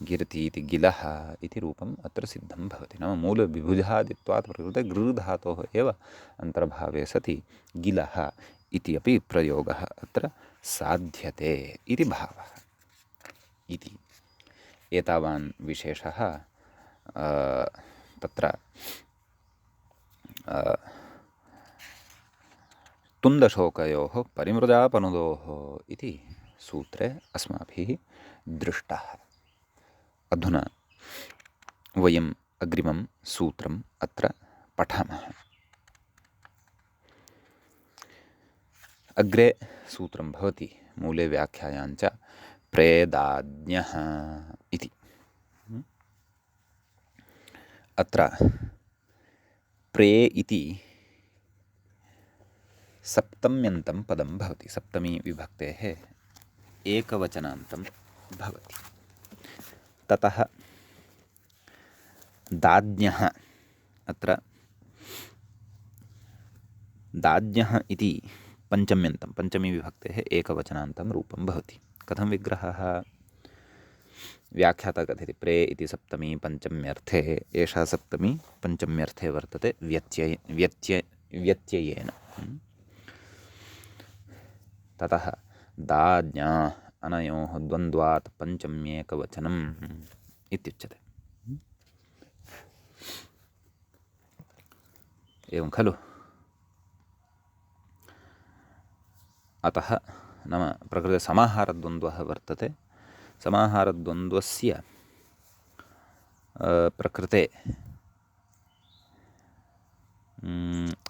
गिरतीति गिलः इति रूपम् अत्र सिद्धं भवति। नाम मूलविभुजादित्वात् प्रकृते गृ धातोः एव अन्तर्भावे सति गिलः इति अपि प्रयोगः अत्र साध्यते इति भावः। इति एतावान् विशेषः तत्र तुन्दशोकयोः परिमृजापनुदोः इति सूत्रे अस्माभिः दृष्टः। अधुना वयम् अग्रिमं सूत्रम् अत्र पठामः। अग्रे सूत्रं भवति मूले व्याख्यायाञ्च प्रेदाज्ञः इति। अत्र प्रे इति सप्तम्यन्तं पदं भवति, सप्तमी विभक्तेः एकवचनान्तं भवति। ततः दाज्ञः, अत्र दाज्ञः इति पञ्चम्यन्तं, पञ्चमी विभक्तेः एकवचनान्तं रूपं भवति। कथं विग्रहः? व्याख्याता कथयति प्रे इति सप्तमी पञ्चम्यर्थे, एषा सप्तमी पञ्चम्यर्थे वर्तते व्यत्ययेन। ततः दाज्ञा अनयोः द्वन्द्वात् पञ्चम्येकवचनम् इत्युच्यते। एवं खलु। अतः नाम प्रकृते समाहारद्वन्द्वः वर्तते, समाहारद्वन्द्वस्य प्रकृते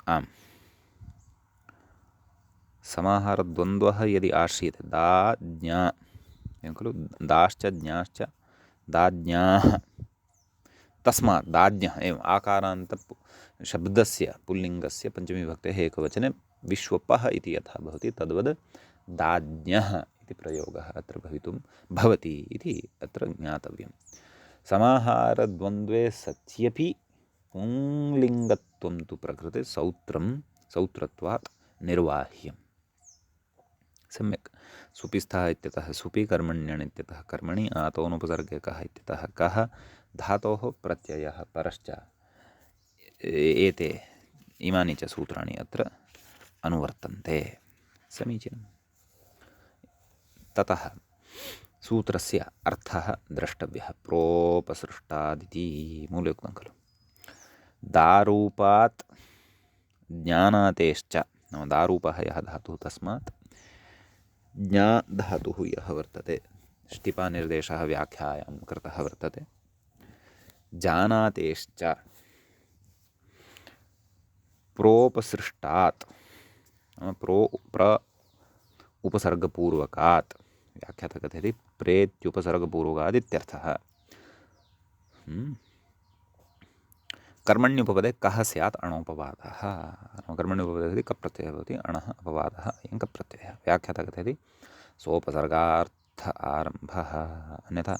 आम्, समाहारद्वन्द्वः यदि आश्रियते दाज्ञा, एवं खलु, दाश्च ज्ञाश्च दाज्ञाः, तस्मात् दाज्ञः एवम् आकारान्त शब्दस्य पुल्लिङ्गस्य पञ्चमीविभक्तेः एकवचने विश्वपः इति यथा भवति तद्वद् दाज्ञः इति प्रयोगः अत्र भवितुं भवति इति अत्र ज्ञातव्यं। समाहारद्वन्द्वे सत्यपि पुंलिङ्गत्वं तु प्रकृते सौत्रत्वात् निर्वाह्यम्। सम्यक्। सुपिस्थः इत्यतः सुपि, कर्मण्यण् इत्यतः कर्मणि, आतोनुपसर्गे कः इत्यतः कः, धातोः प्रत्ययः परश्च, एते इमानि च सूत्राणि अत्र अनुवर्तन्ते। समीचीनम्। ततः सूत्रस्य अर्थः द्रष्टव्यः। प्रोपसृष्टादिति मूलयुक्तं खलु। दारूपात् ज्ञानातेश्च, नाम दारूपः यः धातुः तस्मात् ज्ञा धातुः यः वर्तते, ष्टिपानिर्देशः व्याख्यायां कृतः वर्तते। जानातेश्च प्रोपसृष्टात्, प्र उपसर्गपूर्वकात्, व्याख्याता कथयति प्रेत्युपसर्गपूर्वकादित्यर्थः। कर्मण्युपपदे कः स्यात् अणोपवादः, कर्मण्युपपदे कप् प्रत्ययः भवति, अणः अपवादः अयं कप् प्रत्ययः। व्याख्याता कथयति सोपसर्गार्थ आरम्भः, अन्यथा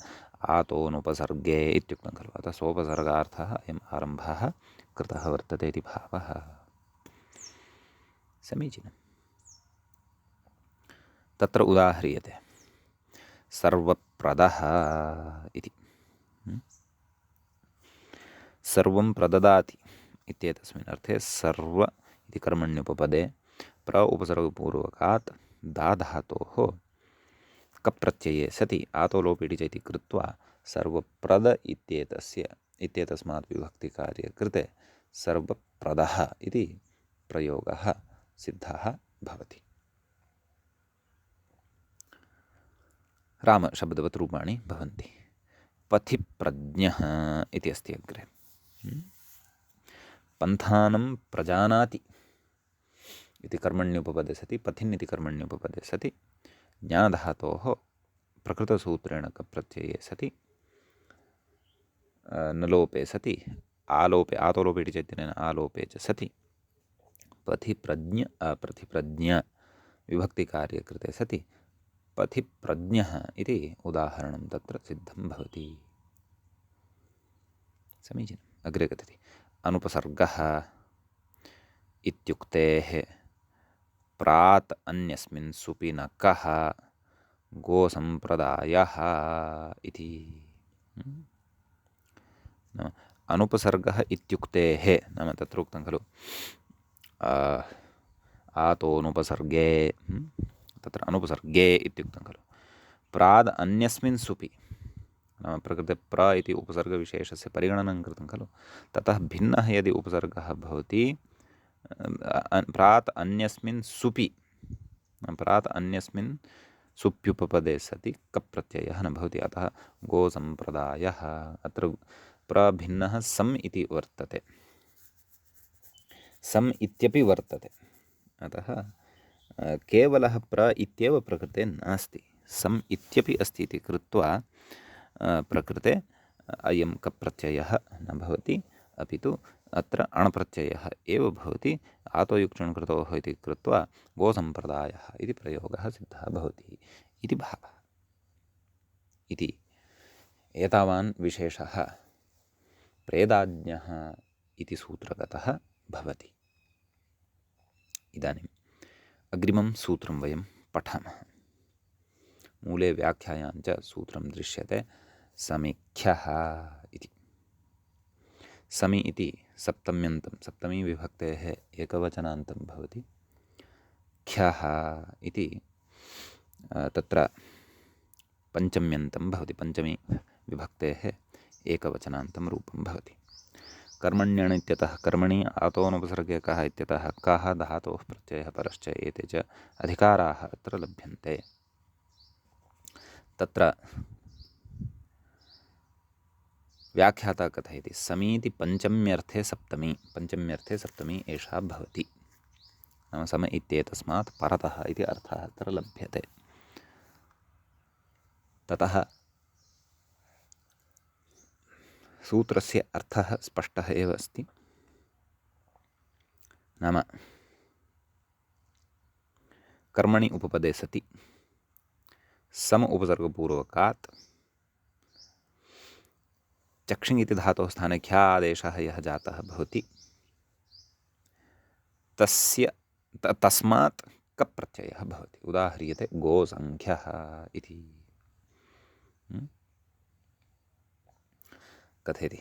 आतोनुपसर्गे इत्युक्तं खलु, अतः सोपसर्गार्थः अयम् आरम्भः कृतः वर्तते इति भावः। समीचीनम्। तत्र उदाह्रियते सर्वप्रदः इति। सर्वं प्रददाति, इत्येतस्मिन् अर्थे सर्व इति कर्मण्युपपदे प्र उपसर्गपूर्वकात् दा धातोः कप् प्रत्यये सति आतो लोपीडि च इति कृत्वा सर्वप्रद इत्येतस्मात् विभक्तिकार्ये कृते सर्वप्रदः इति प्रयोगः सिद्धः भवति। रामशब्दवत् रूपाणि भवन्ति। पथिप्रज्ञः इति अस्ति अग्रे। पन्थानं प्रजानाति इति कर्मण्युपपदे सति पथिन् इति कर्मण्युपपदे सति ज्ञाधातोः प्रकृतसूत्रेण कप्रत्यये सति न लोपे सति आलोपे आतोलोपे इति चैतन्येन आलोपे च सति पथिप्रज्ञ प्रतिप्रज्ञ विभक्तिकार्ये कृते सति पथिप्रज्ञः इति उदाहरणं तत्र सिद्धं भवति। समीचीनम्। अग्रे कथति अनुपसर्गः इत्युक्तेः प्रात् अन्यस्मिन् सुपि न कः गोसम्प्रदायः इति। नाम अनुपसर्गः इत्युक्तेः नाम तत्र उक्तं खलु आतोनुपसर्गे तत्र अनुपसर्गे इत्युक्तं खलु प्राद् अन्यस्मिन् सुपि नाम प्रकृते प्र इति उपसर्गविशेषस्य परिगणनं कृतं खलु ततः भिन्नः यदि उपसर्गः भवति प्रात् अन्यस्मिन् सुपि प्रात् अन्यस्मिन् सुप्युपपदे सति कप् प्रत्ययः न भवति। अतः गोसम्प्रदायः अत्र प्रभिन्नः सम् इति वर्तते सम् इत्यपि वर्तते। अतः केवलः प्र इत्येव प्रकृते नास्ति सम् इत्यपि अस्ति इति कृत्वा प्रकृते अयं कप् प्रत्ययः न भवति अपि तु अत्र अणप्रत्ययः एव भवति आतोयुक्तण् कृतोः इति कृत्वा गोसम्प्रदायः इति प्रयोगः सिद्धः भवति इति भावः। इति एतावान् विशेषः प्रेदाज्ञः इति सूत्रगतः भवति। इदानीम् अग्रिमं सूत्रं वयं पठामः। मूले व्याख्यायां च सूत्रं दृश्यते समीख्यः इति। समी इति सप्तम्यन्तं सप्तमी विभक्तेः एकवचनान्तं भवति। ख्यः इति तत्र पञ्चम्यन्तं भवति पञ्चमी विभक्तेः एकवचनान्तं रूपं भवति। कर्मण्यण् इत्यतः कर्मणि आतोनुपसर्गे कः इत्यतः कः धातोः प्रत्ययः परश्च एते च अधिकाराः अत्र लभ्यन्ते। तत्र व्याख्याता कथयति समीति पञ्चम्यर्थे सप्तमी एषा भवति नाम सम इत्येतस्मात् परतः इति अर्थः अत्र लभ्यते। ततः सूत्रस्य अर्थः स्पष्टः एव अस्ति। नाम कर्मणि उपपदे सति सम उपसर्गपूर्वकात् चक्षिङ् इति धातोः स्थाने ख्या आदेशः यः जातः भवति तस्मात् कप् प्रत्ययः भवति। उदाह्रियते गोसङ्ख्यः इति। कथयति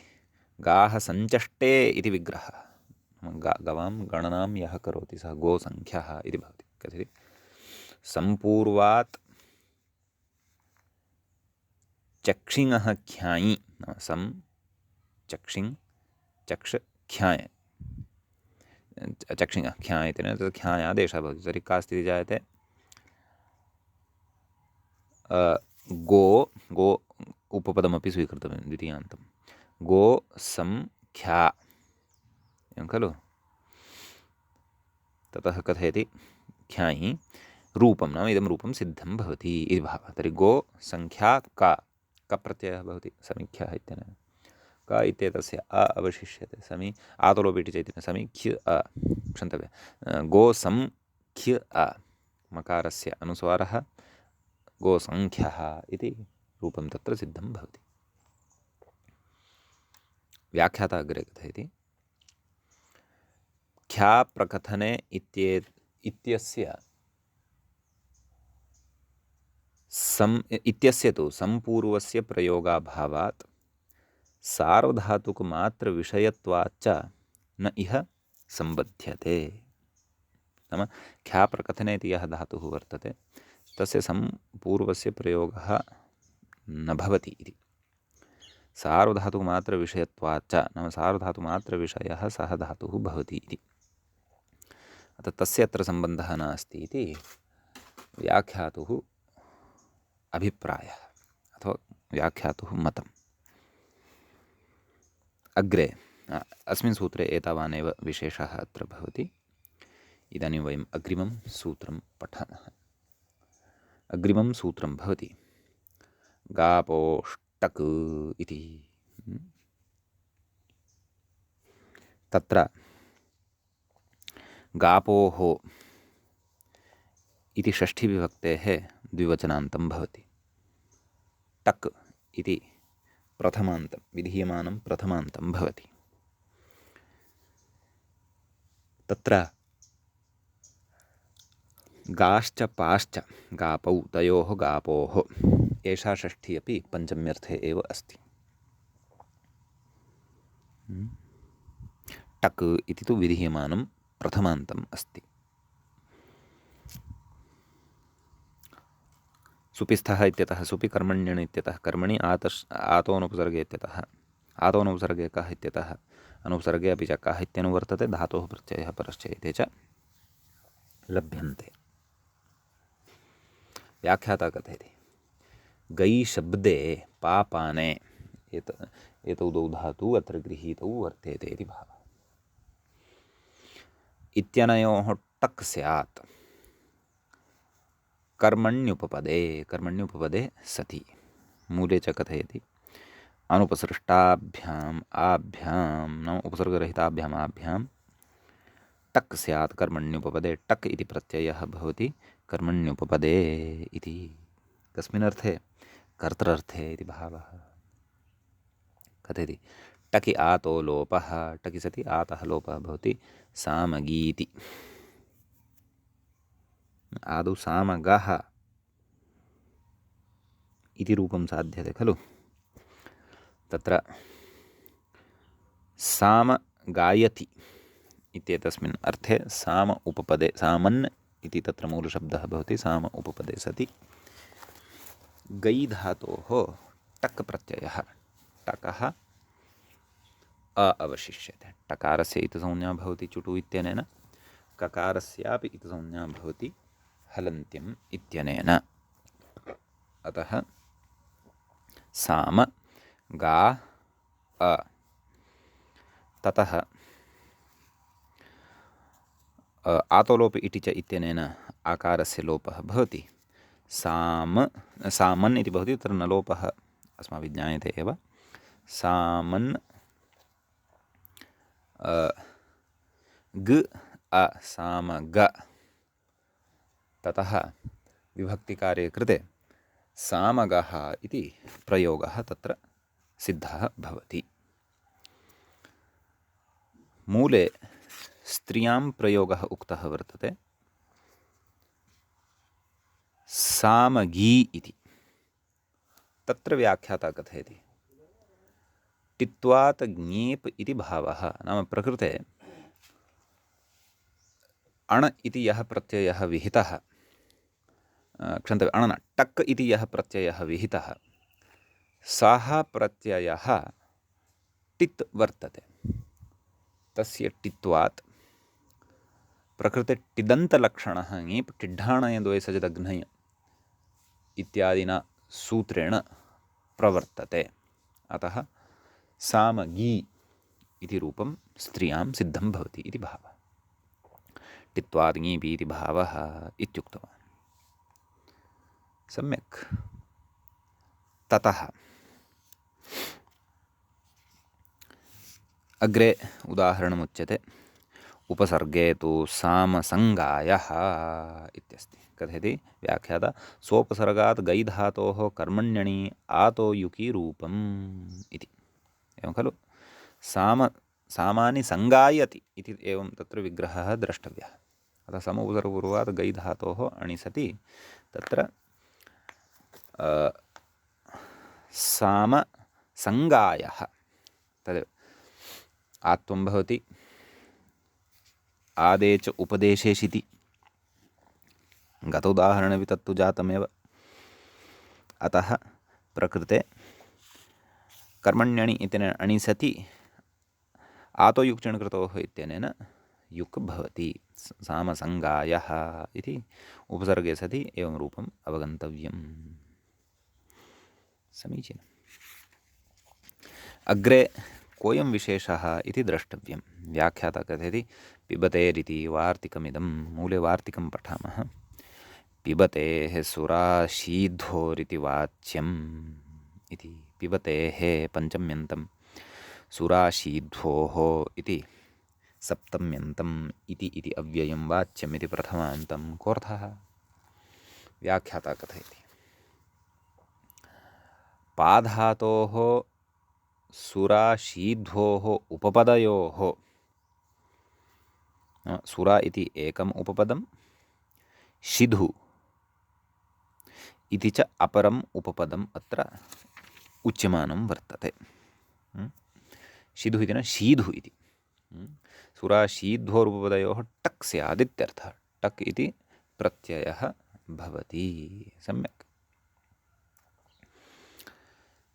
गाः सञ्चष्टे इति विग्रहः गवां गणनां यः करोति सः गोसङ्ख्यः इति भवति। कथयति सम्पूर्वात् चक्षिणः ख्यायि नाम सं चक्षिङ् चक्ष ख्याय चक्षिणः ख्याय इति तत् ख्यायादेशः भवति। तर्हि का स्थितिः जायते गो गो उपपदमपि स्वीकृतव्यं द्वितीयान्तं गो सं ख्या एवं खलु। ततः कथयति ख्यायि रूपं नाम इदं रूपं सिद्धं भवति इति भावः। तर्हि गो सङ्ख्या का प्रत्ययः भवति समीख्यः इत्यनेन क इत्येतस्य अ अवशिष्यते समी आतोलोपीटि चैतन्येन समीख्य क्षन्तव्यः गो संख्य मकारस्य अनुस्वारः गोसङ्ख्यः इति रूपं तत्र सिद्धं भवति। व्याख्याता अग्रे कथयति ख्या प्रकथने इत्यस्य तु सम्पूर्वस्य प्रयोगाभावात् सार्वधातुकमात्रविषयत्वाच्च न इह सम्बध्यते। नाम ख्याप्रकथने इति यः धातुः वर्तते तस्य सम्पूर्वस्य प्रयोगः न भवति इति। सार्वधातुकमात्रविषयत्वाच्च नाम सार्वधातुमात्रविषयः सः धातुः भवति इति। अतः तस्य अत्र सम्बन्धः नास्ति इति व्याख्यातुः अभिप्रायः अथवा व्याख्यातुः मतम्। अग्रे अस्मिन् सूत्रे एतावानेव विशेषः अत्र भवति। इदानीं वयम् अग्रिमं सूत्रं पठामः। अग्रिमं सूत्रं भवति गापोष्टक् इति। तत्र गापोः इति षष्ठीविभक्तेः द्विवचनान्तं भवति। टक् इति प्रथमान्तं विधीयमानं प्रथमान्तं भवति। तत्र गाश्च पाश्च गापौ तयोः गापोः एषा षष्ठी अपि पञ्चम्यर्थे एव अस्ति। टक् इति तु विधीयमानं प्रथमान्तम् अस्ति। सुपिस्थः इत्यतः सुपि कर्मण्यण् इत्यतः कर्मणि आतोनुपसर्गे इत्यतः आतोनुपसर्गे कः इत्यतः अनुपसर्गे अपि च कः इत्यनुवर्तते धातोः प्रत्ययः परश्च एते च लभ्यन्ते। व्याख्याता कथयति गै शब्दे पापाने एतौ द्वौ धातु अत्र गृहीतौ वर्तेते इति भावः। इत्यनयोः टक् स्यात् कर्मण्युपपदे सति। मूले च कथयति अनुपसृष्टाभ्याम् आभ्यां नाम उपसर्गरहिताभ्याम् आभ्यां टक् स्यात् कर्मण्युपपदे। टक् इति प्रत्ययः भवति कर्मण्युपपदे इति। कस्मिन् अर्थे? कर्तृर्थे इति भावः। कथयति टकि आतो लोपः। टकि सति आतः लोपः भवति सामगीति। आदौ सामगः इति रूपं साध्यते खलु। तत्र साम गायति इत्येतस्मिन् अर्थे साम उपपदे सामन् इति तत्र मूलशब्दः भवति। साम उपपदे सति गै धातोः टक् प्रत्ययः टकः अवशिष्यते। टकारस्य इतसंज्ञा भवति चुटु इत्यनेन, ककारस्यापि इतसंज्ञा भवति हलन्त्यम् इत्यनेन। अतः साम गा अ। ततः आतोलोप इति च इत्यनेन आकारस्य लोपः भवति। सामन् इति भवति। तत्र न लोपः अस्माभिः ज्ञायते एव। सामन् ग अ सामग। ततः विभक्तिकार्ये कृते सामगः इति प्रयोगः तत्र सिद्धः भवति। मूले स्त्रियां प्रयोगः उक्तः वर्तते सामगी इति। तत्र व्याख्याता कथयति टित्वात् ज्ञेप् इति भावः। नाम प्रकृते अण् इति यः प्रत्ययः विहितः, क्षन्तव्यम्, अण् न टक् इति यः प्रत्ययः विहितः सः प्रत्ययः टित् वर्तते। तस्य टित्वात् प्रकृते टिदन्तलक्षणः ङीप् टिड्ढाणयद्वये सजदघ्नय इत्यादिना सूत्रेण प्रवर्तते। अतः सामगी इति रूपं स्त्रियां सिद्धं भवति इति भावः। टित्वात् ङीपि इति भावः इत्युक्तवान्। सम्यक्। ततः अग्रे उदाहरणमुच्यते उपसर्गे तु सामसङ्गायः इत्यस्ति। कथयति व्याख्याता सोपसर्गात् गै धातोः कर्मण्यणि आतो युकि रूपम् इति। एवं खलु। सामानि सङ्गायति इति एवं तत्र विग्रहः द्रष्टव्यः। अतः समुपसर्गपूर्वात् गै धातोः अणि सति तत्र सामसङ्गायः तदेव आत्वं भवति आदे च उपदेशे शिति गतोदाहरणमपि तत्तु जातमेव। अतः प्रकृते कर्मण्यणि इत्यनेन अणि सति आतो युक्चण कृतोः इत्यनेन युक् भवति। सामसङ्गायः इति उपसर्गे सति एवं रूपम् अवगन्तव्यम्। समीचीनम्। अग्रे कोऽयं विशेषः इति द्रष्टव्यं। व्याख्याता कथयति पिबतेरिति वार्तिकमिदं। मूले वार्तिकं पठामः। पिबतेः सुराशीध्वोरिति वाच्यम् इति। पिबतेः पञ्चम्यन्तं, सुराशीध्वोः इति सप्तम्यन्तम् इति अव्ययं वाच्यम् इति प्रथमान्तं। कोऽर्थः? व्याख्याता कथयति पाधातोः सुराशीध्वोः उपपदयोः, सुरा इति एकम् उपपदं, शिधु इति च अपरम् उपपदम् अत्र उच्यमानं वर्तते। शिधु इति न शीधु इति। सुराशीध्वोरुपपदयोः टक् स्यादित्यर्थः। टक् इति प्रत्ययः भवति। सम्यक्।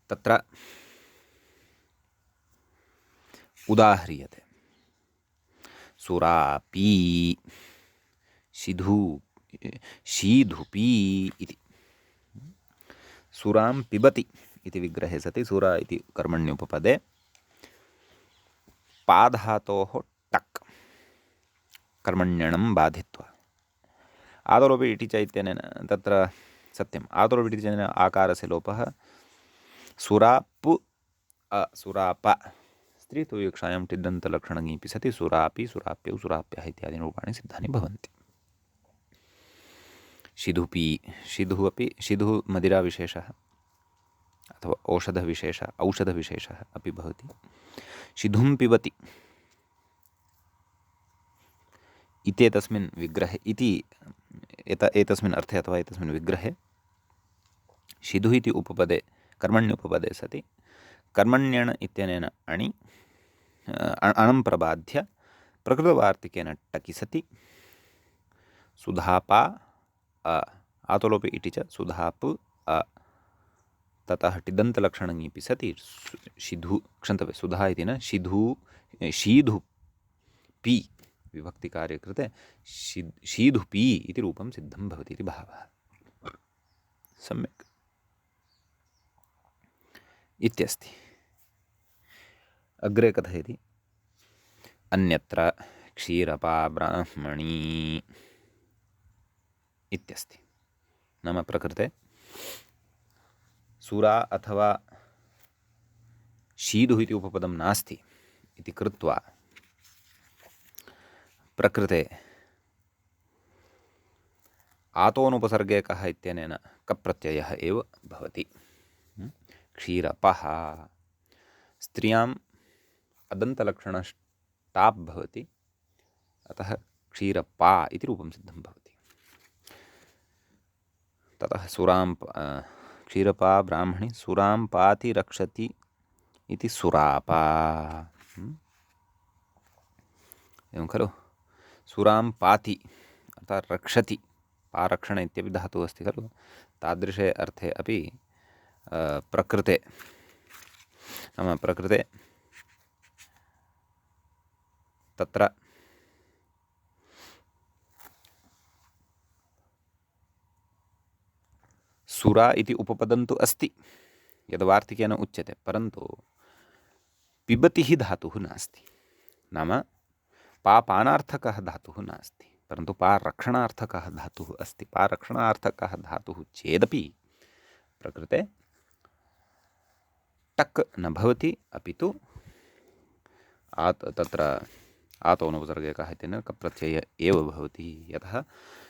तत्र उदाह्रियते सुरापी शीधुपी इति। सुरां पिबति इति विग्रहे सति सुरा इति कर्मण्युपपदे पाधातोः टक् कर्मण्यणं बाधित्वा आदरोपि इति च इत्यनेन तत्र सत्यम्। आदरोपि इति च आकारस्य लोपः। सुरापु सुराप स्त्रीत्वविवक्षायां टिद्दन्तलक्षणङीपि सति सुरापि सुराप्यौ सुराप्यः इत्यादीनि रूपाणि सिद्धानि भवन्ति। शिधुपी, शिधुः अपि, शिधुः मदिराविशेषः अथवा औषधविशेषः अपि भवति। शिधुं पिबति इत्येतस्मिन् विग्रहे इति एतस्मिन् अर्थे अथवा एतस्मिन् विग्रहे शिधुः इति उपपदे कर्मण्युपपदे सति कर्मण्यण इत्यनेन अणि अणं प्रबाध्य प्रकृतवार्तिकेन टकि सति सुधापा आतोलोपे इति च सुधाप ततः टिदन्तलक्षणङीपि सति शिधु क्षन्तव्य सुधा इति न शीधुपी विभक्तिकार्ये कृते शीधुपी इति रूपं सिद्धं भवति इति भावः। सम्यक् इत्यस्ति। अग्रे कथयति अन्यत्र क्षीरपा ब्राह्मणी इत्यस्ति। नाम प्रकृते सुरा अथवा शीधुः इति उपपदं नास्ति इति कृत्वा प्रकृते आतोनुपसर्गे कः इत्यनेन कप्रत्ययः एव भवति। क्षीरपः स्त्रियाम् अदन्तलक्षणष्टाप् भवति, अतः क्षीरपा इति रूपं सिद्धं भवति। ततः सुरां क्षीरपा ब्राह्मणी सुरां पाति रक्षति इति सुरापा। एवं खलु। सुरां पाति अर्थात् रक्षति, पारक्षण इत्यपि धातुः अस्ति खलु। तादृशे अर्थे अपि प्रकृते नाम प्रकृते तत्र सुरा इति उपपदन्तु अस्ति यद्वार्तिकेन उच्यते, परन्तु पिबतिः धातुः नास्ति। नाम पापानार्थकः धातुः नास्ति, परन्तु पारक्षणार्थकः धातुः अस्ति। पारक्षणार्थकः धातुः चेदपि प्रकृते टक् न भवति, अपि तु तत्र आतोनुपसर्गे कः इत्यनेन कप्रत्यय एव भवति। यतः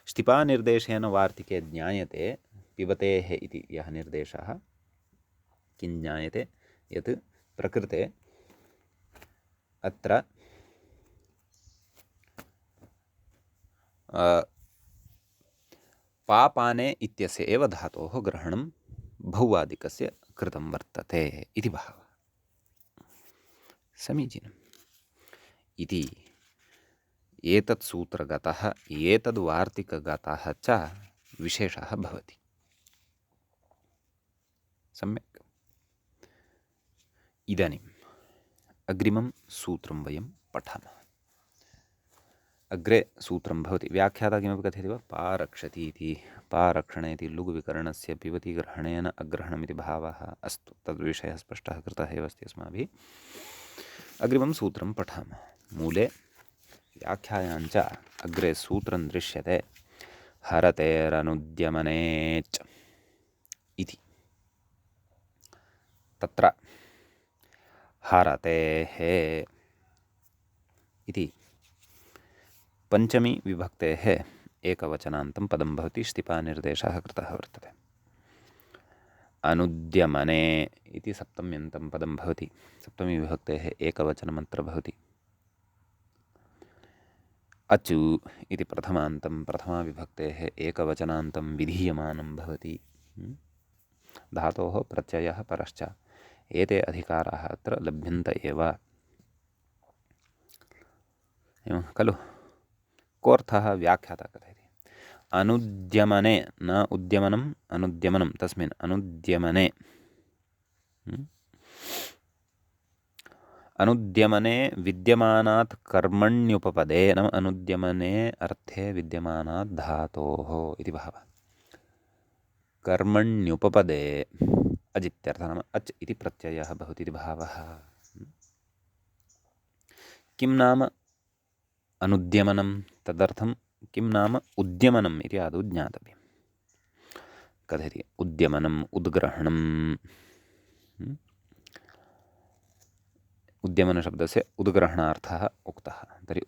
ष्टिपानिर्देशेन वार्तिके ज्ञायते पिबतेः इति यः निर्देशः, किं ज्ञायते यत् प्रकृते अत्र पापाने इत्यस्य एव धातोः ग्रहणं भौवादिकस्य कृतं वर्तते इति भावः। समीचीनम्। इति एतत् सूत्रगतः एतद् वार्तिकगतः च विशेषः भवति। सम्यक्। इदानीम् अग्रिमं सूत्रं वयं पठामः। अग्रे सूत्रं भवति, व्याख्याता किमपि कथयति वा? पारक्षति इति, पारक्षणे इति लुग्विकरणस्य पिबतिग्रहणेन अग्रहणमिति भावः। अस्तु, तद्विषयः स्पष्टः कृतः एव अस्ति अस्माभिः। अग्रिमं सूत्रं पठामः। मूले व्याख्यायाञ्च अग्रे सूत्रं दृश्यते, हरतेरनुद्यमनेच् इति। तत्र हरतेः इति पञ्चमी विभक्तेः एकवचनान्तं पदं भवति, स्थिपानिर्देशः कृतः वर्तते। अनुद्यमने इति सप्तम्यन्तं पदं भवति, सप्तमी विभक्तेः एकवचनमत्र भवति। अचु इति प्रथमान्तं, प्रथमा विभक्तेः एकवचनान्तं विधीयमानं भवति। धातोः प्रत्ययः परश्च, एते अधिकाराः अत्र लभ्यन्त एव। एवं खलु? कोऽर्थः? व्याख्याता कथयति, अनुद्यमने, न उद्यमनम्, अनुद्यमनं, तस्मिन् अनुद्यमने, अनुद्यमने विद्यमानात् कर्मण्युपपदे, नाम अनुद्यमने अर्थे विद्यमानात् धातोः इति भावः। कर्मण्युपपदे अजित्यर्थः, नाम अच् इति प्रत्ययः भवति इति भावः। किं नाम अनुद्यमनं, तदर्थं किं नाम उद्यमनम् इति आदौ ज्ञातव्यं। कथयति, उद्यमनम् उद्ग्रहणम्, उद्यमनशब्दस्य उद्ग्रहणार्थः उक्तः। तर्हि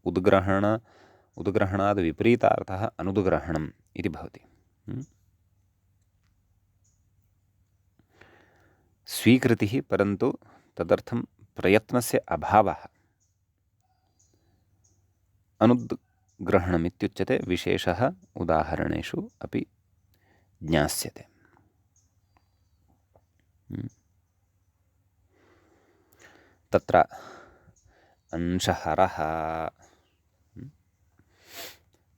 उद्ग्रहणाद् विपरीतार्थः अनुद्ग्रहणम् इति भवति। स्वीकृतिः, परन्तु तदर्थं प्रयत्नस्य अभावः, अनुद्ग्रहणमित्युच्यते। विशेषः उदाहरणेषु अपि ज्ञास्यते। तत्र अंशहरः,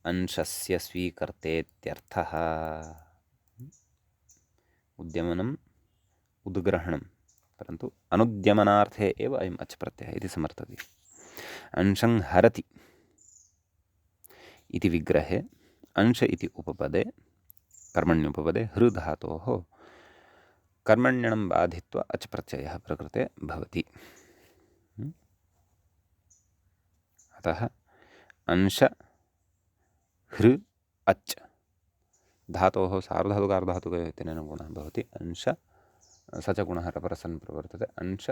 अंशस्य स्वीकर्तेत्यर्थः। उद्यमनम् उद्ग्रहणं, परन्तु अनुद्यमनार्थे एव अयम् अच् प्रत्ययः इति समर्थति। अंशं हरति इति विग्रहे अंश इति उपपदे, कर्मण्युपपदे हृ धातोः कर्मण्यणं बाधित्वा अच् प्रत्ययः प्रकृते भवति। अतः अंश हृ अच् धातोः सार्वधातुकार्धधातुकयोः गुणः भवति। अंश स च गुणः रपरसन् प्रवर्तते। अंश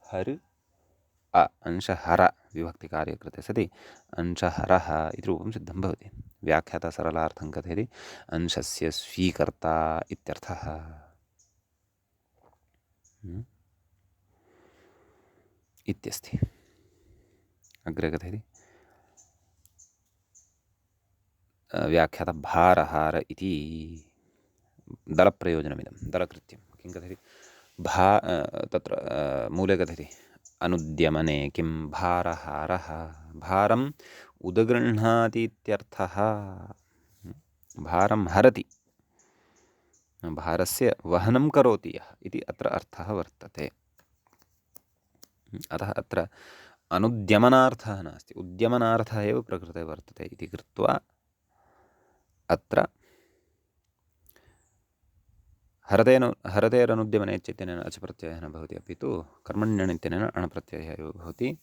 हर् अ, अंशहर विभक्तिकार्ये कृते सति अंशहरः इति रूपं सिद्धं भवति। व्याख्याता सरलार्थं कथयति, अंशस्य स्वीकर्ता इत्यर्थः। इत्यस्ति। अग्रे कथयति, व्याख्याता भारहार इति दलप्रयोजनमिदं, दलकृत्यं। किं कथयति, तत्र मूले कथयति, अनुद्यमने किं भारहारः, भारम् उद्गृह्णाति इत्यर्थः। भारं हरति, भारस्य वहनं करोति यः इति अत्र अर्थः वर्तते। अतः अत्र अनुद्यमनार्थः नास्ति, उद्यमनार्थः एव प्रकृते वर्तते इति कृत्वा अत्र हरतेरनुद्यमने इत्यनेन अच् प्रत्ययः न भवति, अपि तु कर्मण्यण् इत्यनेन अण् प्रत्ययः एव भवति।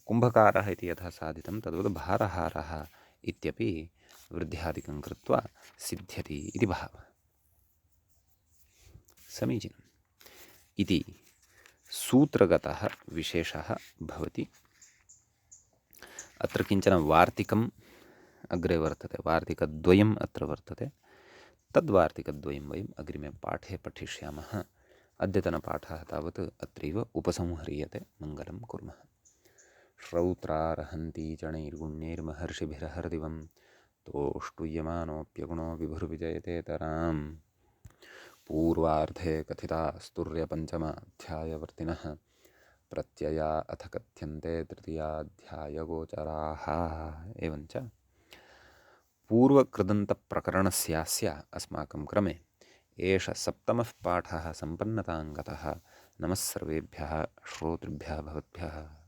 कुम्भकारः इति यथा साधितं तद्वत् भारहारः इत्यपि वृद्ध्यादिकं कृत्वा सिद्ध्यति इति भावः। समीचीनम्। इति सूत्रगतः विशेषः भवति। अत्र किञ्चन वार्तिकम् अग्रे वर्तते, वार्तिकद्वयम् अत्र वर्तते। तद्वार्तिकद्वयं वयम् अग्रिमे पाठे पठिष्यामः। अद्यतनपाठः तावत् अत्रैव उपसंह्रियते। मङ्गलं कुर्मः। श्रौत्रार्हन्ति चणैर्गुण्यैर्महर्षिभिरहर्दिवं तोष्टुयमानोऽप्यगुणो विभुर्विजयतेतराम्। पूर्वार्धे कथिता स्तुर्यपञ्चमाध्यायवर्तिनः प्रत्यया अथ कथ्यन्ते तृतीयाध्यायगोचराः। एवञ्च पूर्वकृदन्तप्रकरणस्यास्य अस्माकं क्रमे एष सप्तमः पाठः सम्पन्नतां गतः। नमः सर्वेभ्यः श्रोतृभ्यः भवद्भ्यः।